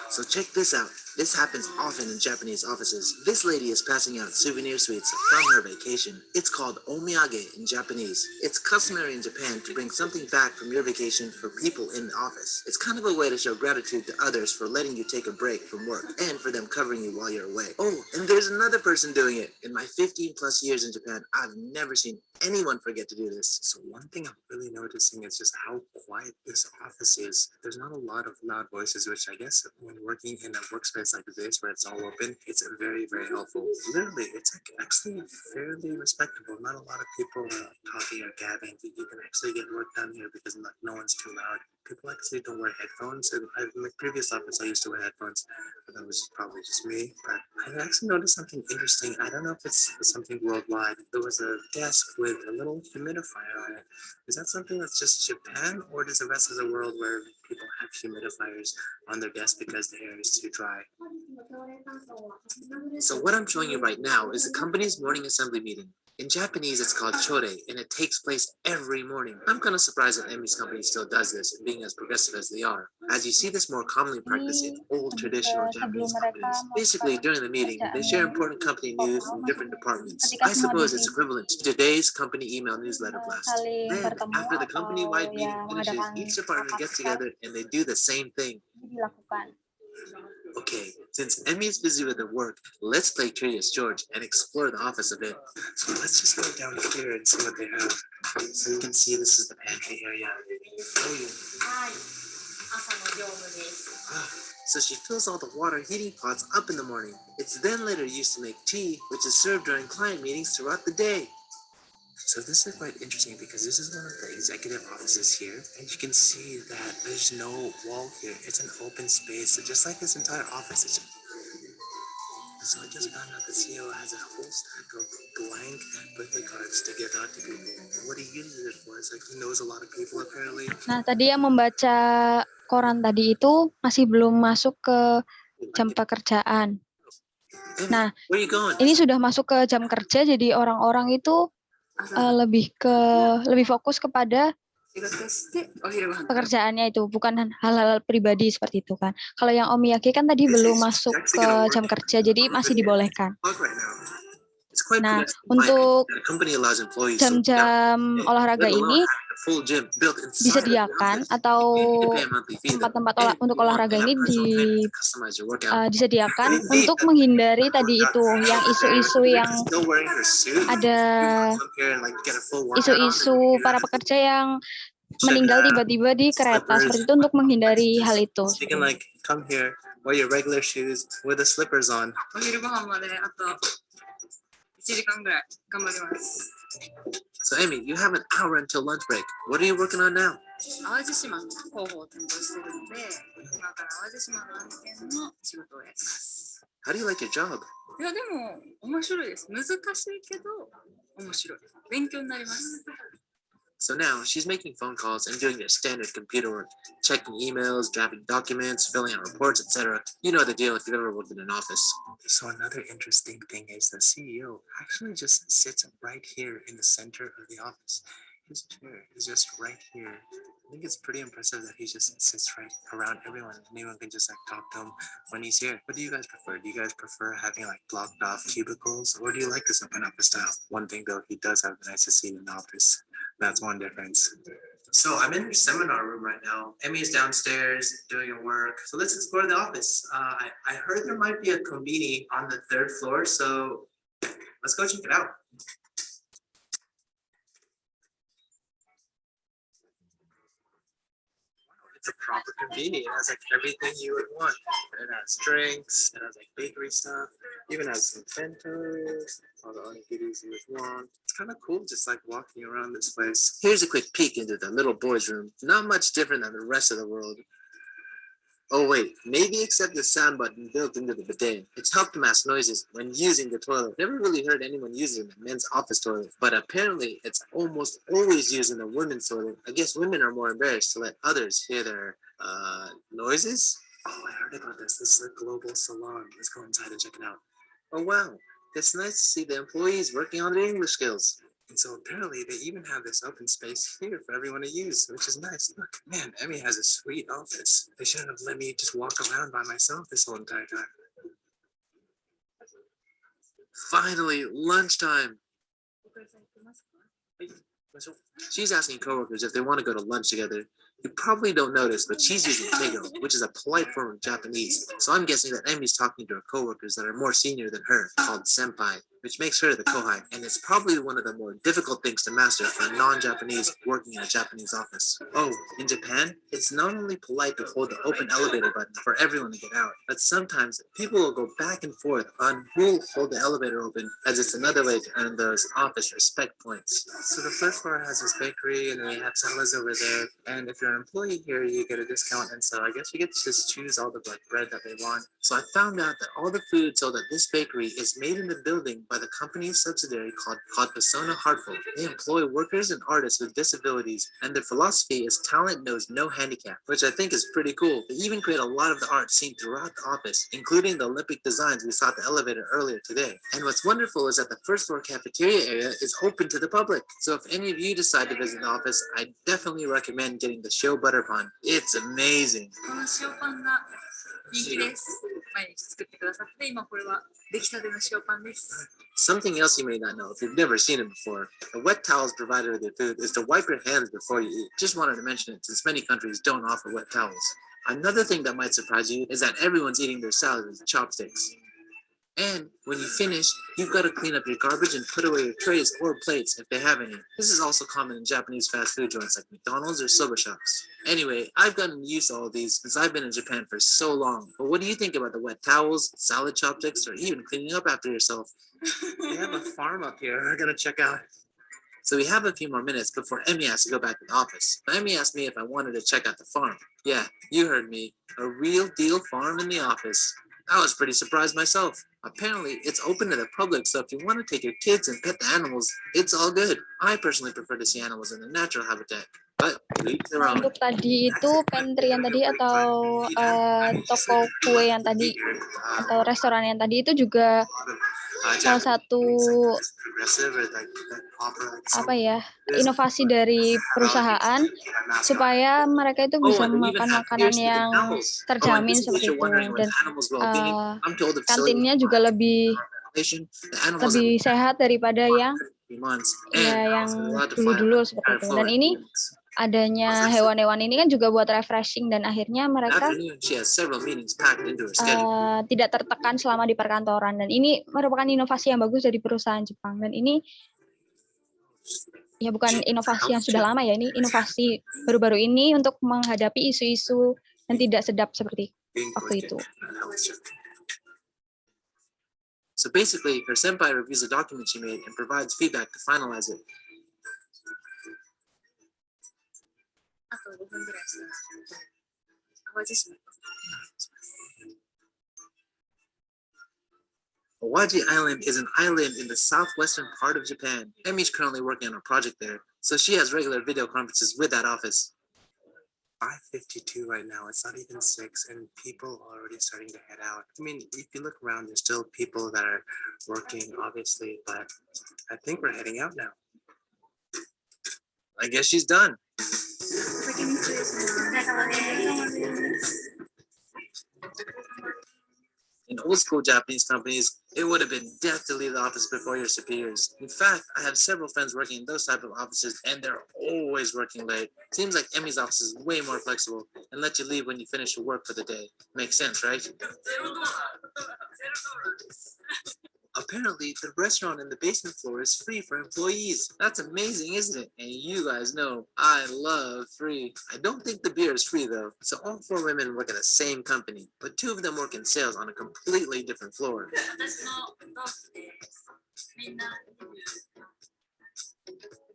So check this out. This happens often in Japanese offices. This lady is passing out souvenir sweets from her vacation. It's called omiyage in Japanese. It's customary in Japan to bring something back from your vacation for people in the office. It's kind of a way to show gratitude to others for letting you take a break from work and for them covering you while you're away. Oh, and there's another person doing it. In my 15 plus years in Japan, I've never seen anyone forget to do this. So one thing I'm really noticing is just how quiet this office is. There's not a lot of loud voices, which I guess when working in a workspace like this where it's all open, it's very, very helpful. Literally, it's like actually fairly respectable. Not a lot of people talking or gabbing. You can actually get work done here because no one's too loud. People actually don't wear headphones. In my previous office, I used to wear headphones, but that was probably just me. But I actually noticed something interesting. I don't know if it's something worldwide. There was a desk with a little humidifier on it. Is that something that's just Japan, or does the rest of the world where people have humidifiers on their desk because the air is too dry? So what I'm showing you right now is the company's morning assembly meeting. In Japanese, it's called chore, and it takes place every morning. I'm kind of surprised that Emmy's company still does this, being as progressive as they are, as you see this more commonly practiced in old traditional Japanese companies. Basically, during the meeting, they share important company news from different departments. I suppose it's equivalent to today's company email newsletter blast. Then, after the company-wide meeting finishes, each department gets together and they do the same thing. Dilakukan. Okay, since Emmy's busy with her work, let's play Curious George and explore the office a bit. So let's just go down here and see what they have. So you can see this is the pantry area. Oh, yeah. はい、朝の業務です。 So she fills all the water heating pots up in the morning. It's then later used to make tea, which is served during client meetings throughout the day. So this is quite interesting because this is one of the executive offices here, and you can see that there's no wall here. It's an open space, just like this entire office. So I just found out the CEO has a whole stack of blank birthday cards to give out to people. What he uses it for is like he knows a lot of people apparently. Nah, tadi yang membaca koran tadi itu masih belum masuk ke jam pekerjaan. Nah, Where you going? ini sudah masuk ke jam kerja, jadi orang-orang itu lebih fokus kepada 仕事してお昼ご飯食べる pekerjaannya itu, bukan hal-hal pribadi seperti itu kan. Kalau yang Omiyake kan tadi belum masuk ke jam kerja, jadi masih dibolehkan. It's quite Nah, progressive in my untuk opinion that a company allows employees to jam-jam olahraga let alone ini have a full gym built inside of the disediakan office. atau You pay a monthly fee, though. tempat-tempat And if untuk you want olahraga to ini have personal trainer to customize your workout, disediakan Indeed, untuk that's menghindari workout tadi itu yang is isu-isu yang still wearing her suit. ada You come here and like get a full workout on, isu-isu para pekerja yang check it meninggal out. tiba-tiba di kereta Slippers. seperti itu untuk menghindari hal itu. So you can like come here, wear your regular shoes with the slippers on. お昼ご飯まであと1時間ぐらい頑張ります。 So Amy, you have an hour until lunch break. What are you working on now? 淡路島の広報を担当しているので、今から淡路島の案件の仕事をやります。 How do you like your job? いやでも面白いです。難しいけど面白い。勉強になります。 So now she's making phone calls and doing your standard computer work, checking emails, drafting documents, filling out reports, etc. You know the deal if you've ever worked in an office. So another interesting thing is the CEO actually just sits right here in the center of the office. His chair is just right here. I think it's pretty impressive that he just sits right around everyone. Anyone can just like talk to him when he's here. What do you guys prefer? Do you guys prefer having like blocked off cubicles, or do you like this open office style? One thing though, he does have the nicest seat in the office. That's one difference. So I'm in your seminar room right now. Emmy's downstairs doing her work. So let's explore the office. I heard there might be a conveni on the 3rd floor, so let's go check it out. It's a proper conveni. It has like everything you would want. It has drinks, it has like bakery stuff, even has some bentos, all the other goodies you would want. It's kind of cool just like walking around this place. Here's a quick peek into the little boys' room. Not much different than the rest of the world. Oh wait, maybe except the sound button built into the bidet. It's helped mask noises when using the toilet. Never really heard anyone use it in the men's office toilet, but apparently it's almost always used in the women's toilet. I guess women are more embarrassed to let others hear their noises. Oh, I heard about this. This is a global salon. Let's go inside and check it out. Oh wow, it's nice to see the employees working on their English skills. And so apparently they even have this open space here for everyone to use, which is nice. Look, man, Emmy has a sweet office. They shouldn't have let me just walk around by myself this whole entire time. Finally, lunchtime. She's asking coworkers if they want to go to lunch together. You probably don't notice, but she's using keigo, which is a polite form of Japanese. So I'm guessing that Emmy's talking to her coworkers that are more senior than her, called senpai, which makes her the kohai. And it's probably one of the more difficult things to master for a non-Japanese working in a Japanese office. Oh, in Japan, it's not only polite to hold the open elevator button for everyone to get out, but sometimes people will go back and forth on who will hold the elevator open, as it's another way to earn those office respect points. So the first floor has this bakery, and then we have salads over there. And if you're an employee here, you get a discount, and so I guess you get to just choose all the like bread that they want. So I found out that all the food sold at this bakery is made in the building by the company's subsidiary called Persona Hartful. They employ workers and artists with disabilities, and their philosophy is talent knows no handicap, which I think is pretty cool. They even create a lot of the art seen throughout the office, including the Olympic designs we saw at the elevator earlier today. And what's wonderful is that the first floor cafeteria area is open to the public. So if any of you decide to visit the office, I definitely recommend getting the Shio Butter Pan. It's amazing. この塩パンが人気です。毎日作ってくださって、今これは出来たての塩パンです。 Something else you may not know if you've never seen it before. The wet towels provided with your food is to wipe your hands before you eat. Just wanted to mention it since many countries don't offer wet towels. Another thing that might surprise you is that everyone's eating their salad with chopsticks. And when you finish, you've got to clean up your garbage and put away your trays or plates if they have any. This is also common in Japanese fast food joints like McDonald's or soba shops. Anyway, I've gotten used to all these since I've been in Japan for so long. But what do you think about the wet towels, salad chopsticks, or even cleaning up after yourself? They have a farm up here we're gonna check out. So we have a few more minutes before Emmy has to go back to the office. Emmy asked me if I wanted to check out the farm. Yeah, you heard me. A real deal farm in the office. I was pretty surprised myself. Apparently, it's open to the public, so if you want to take your kids and pet the animals, it's all good. I personally prefer to see animals in their natural habitat, but to each their Nah, own. untuk tadi itu pantry yang tadi atau toko kue yang tadi atau restoran yang tadi itu juga salah satu inovasi dari perusahaan supaya mereka itu bisa makan makanan yang terjamin seperti itu, dan kantinnya juga lebih sehat daripada yang dulu seperti itu. Dan ini adanya hewan-hewan ini kan juga buat refreshing, dan akhirnya mereka tidak tertekan selama di perkantoran, dan ini merupakan inovasi yang bagus dari perusahaan Jepang. Dan ini ya bukan inovasi yang sudah lama ya, ini inovasi baru-baru ini untuk menghadapi isu-isu yang tidak sedap seperti waktu itu. So basically, her senpai reviews the document she made and provides feedback to finalize it. あと5分ぐらいして淡路島 Awaji Island is an island in the southwestern part of Japan. Emi's currently working on a project there, so she has regular video conferences with that office. 5:52 right now. It's not even 6, and people are already starting to head out. I mean, if you look around, there's still people that are working, obviously, but I think we're heading out now. I guess she's done. In old school Japanese companies, it would have been death to leave the office before your superiors. In fact, I have several friends working in those type of offices, and they're always working late. Seems like Emi's office is way more flexible and let you leave when you finish your work for the day. Makes sense, right? Apparently, the restaurant in the basement floor is free for employees. That's amazing, isn't it? And you guys know I love free. I don't think the beer is free though. So all 4 women work at the same company, but 2 of them work in sales on a completely different floor. 私の同期でみんな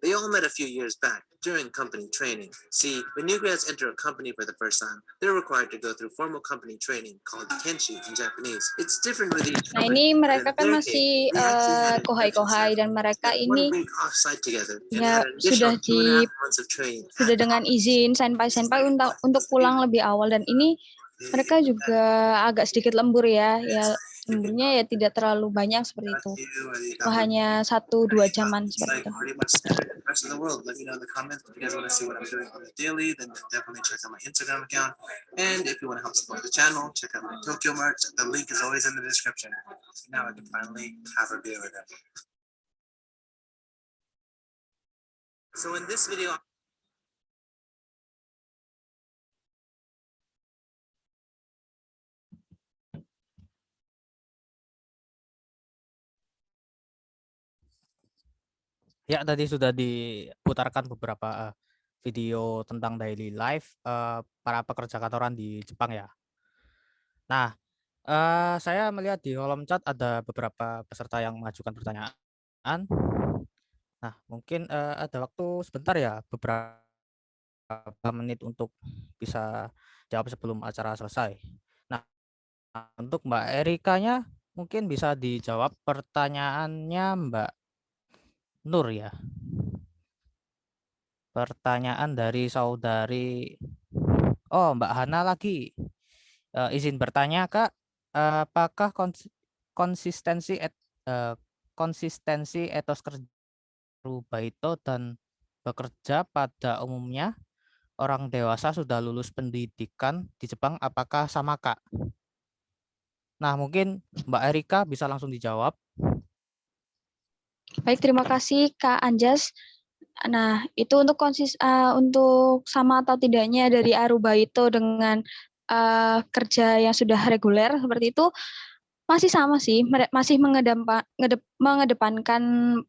They all met a few years back during company training. See, when new grads enter a company for the first time, they're required to go through formal company training called kenshi in Japanese. It's different with each Nah, company. ini mereka kan masih kohai-kohai, dan mereka ini ya sudah dengan izin senpai-senpai untuk pulang lebih awal, dan ini mereka juga agak sedikit lembur ya lemburnya ya tidak terlalu banyak seperti itu, hanya 1-2 jaman seperti itu. Rest of the world, let me know in the comments if you guys want to see what I'm doing on the daily. Then definitely check out my Instagram account, and if you want to help support the channel, check out my Tokyo merch. The link is always in the description. Now I can finally have a beer with them. So in this video, Ya, tadi sudah diputarkan beberapa video tentang daily life para pekerja kantoran di Jepang ya. Nah, saya melihat di kolom chat ada beberapa peserta yang mengajukan pertanyaan. Nah, mungkin ada waktu sebentar ya, beberapa menit untuk bisa jawab sebelum acara selesai. Nah, untuk Mbak Erikanya mungkin bisa dijawab pertanyaannya Mbak Nur ya. Pertanyaan dari saudari Mbak Hana lagi. Izin bertanya Kak, apakah konsistensi etos kerja Baito dan bekerja pada umumnya orang dewasa sudah lulus pendidikan di Jepang apakah sama Kak? Nah, mungkin Mbak Erika bisa langsung dijawab. Baik, terima kasih Kak Anjas. Nah, itu untuk untuk sama atau tidaknya dari Arubaito dengan kerja yang sudah reguler seperti itu masih sama sih, masih mengedepankan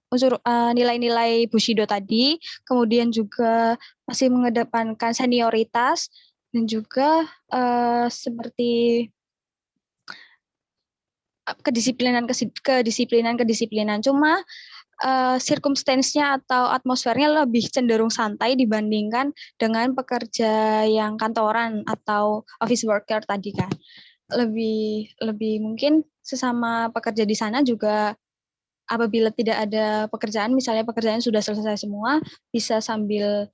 unsur nilai-nilai Bushido tadi, kemudian juga masih mengedepankan senioritas dan juga seperti kedisiplinan. Cuma circumstance-nya atau atmosfernya lebih cenderung santai dibandingkan dengan pekerja yang kantoran atau office worker tadi kan. Lebih mungkin sesama pekerja di sana juga apabila tidak ada pekerjaan, misalnya pekerjaan sudah selesai semua, bisa sambil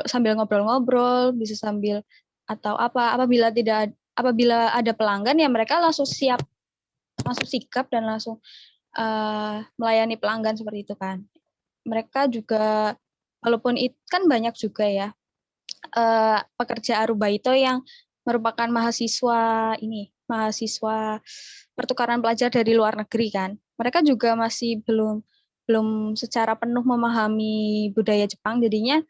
sambil ngobrol-ngobrol, bisa sambil atau apa. Apabila ada pelanggan ya mereka langsung sikap dan langsung melayani pelanggan seperti itu kan. Mereka juga walaupun itu kan banyak juga ya pekerja arubaito yang merupakan mahasiswa pertukaran pelajar dari luar negeri kan. Mereka juga masih belum secara penuh memahami budaya Jepang, jadinya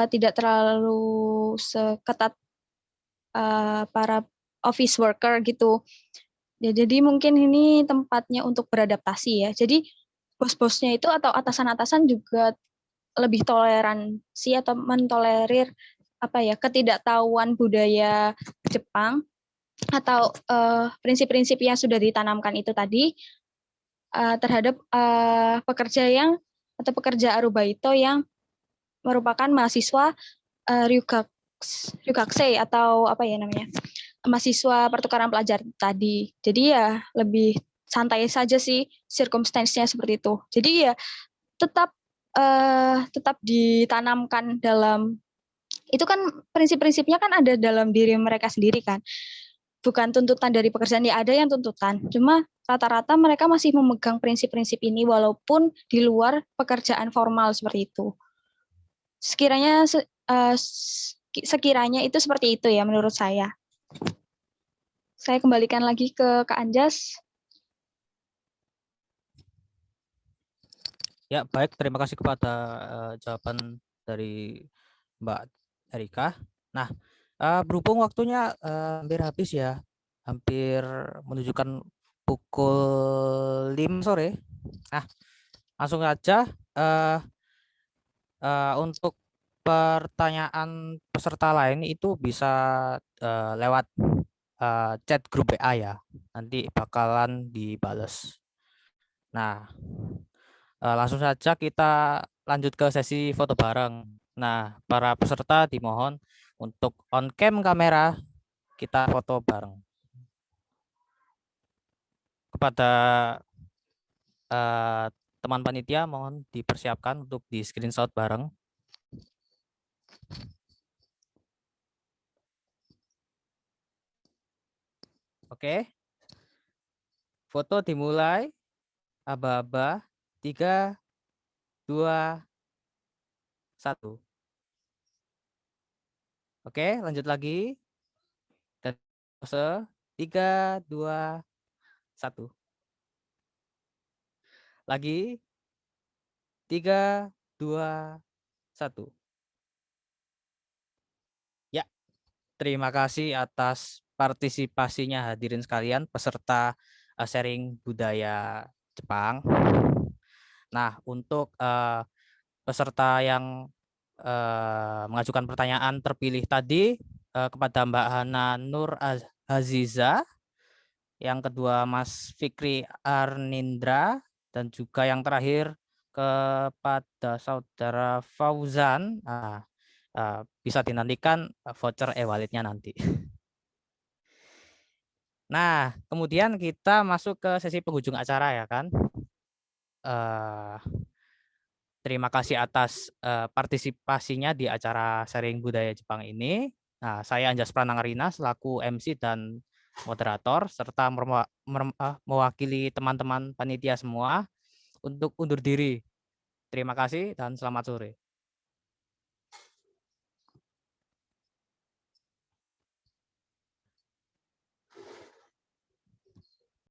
tidak terlalu seketat para office worker gitu. Ya, jadi mungkin ini tempatnya untuk beradaptasi ya. Jadi bos-bosnya itu atau atasan-atasan juga lebih toleransi atau mentolerir ketidaktahuan budaya Jepang atau prinsip-prinsip yang sudah ditanamkan itu tadi terhadap pekerja arubaito yang merupakan mahasiswa ryukaksei atau mahasiswa pertukaran pelajar tadi. Jadi ya lebih santai saja sih circumstance-nya seperti itu. Jadi ya tetap ditanamkan dalam itu kan prinsip-prinsipnya kan ada dalam diri mereka sendiri kan. Bukan tuntutan dari pekerjaan, ya ada yang tuntutan. Cuma rata-rata mereka masih memegang prinsip-prinsip ini walaupun di luar pekerjaan formal seperti itu. Sekiranya itu seperti itu ya menurut saya. Saya kembalikan lagi ke Kak Anjas. Ya, baik. Terima kasih kepada jawaban dari Mbak Erika. Nah, berhubung waktunya hampir habis ya, hampir menunjukkan pukul 5 sore. Nah, langsung aja untuk pertanyaan peserta lain itu bisa lewat chat grup WA ya. Nanti bakalan dibales. Nah, langsung saja kita lanjut ke sesi foto bareng. Nah, para peserta dimohon untuk on cam kamera kita foto bareng. Kepada teman panitia mohon dipersiapkan untuk di screenshot bareng. Oke. Foto dimulai. Aba-aba. 3, 2, 1. Oke, lanjut lagi. Dan pose 3, 2, 1. Lagi. 3, 2, 1. Ya, terima kasih atas partisipasinya hadirin sekalian peserta sharing budaya Jepang. Nah, untuk peserta yang mengajukan pertanyaan terpilih tadi kepada Mbak Hana Nur Aziza, yang kedua Mas Fikri Arnindra, dan juga yang terakhir kepada Saudara Fauzan. Bisa dinantikan voucher e-walletnya nanti. Nah, kemudian kita masuk ke sesi penghujung acara ya kan. Terima kasih atas partisipasinya di acara sharing budaya Jepang ini. Nah, saya Anjas Pranangarina selaku MC dan moderator serta mewakili teman-teman panitia semua untuk undur diri. Terima kasih dan selamat sore.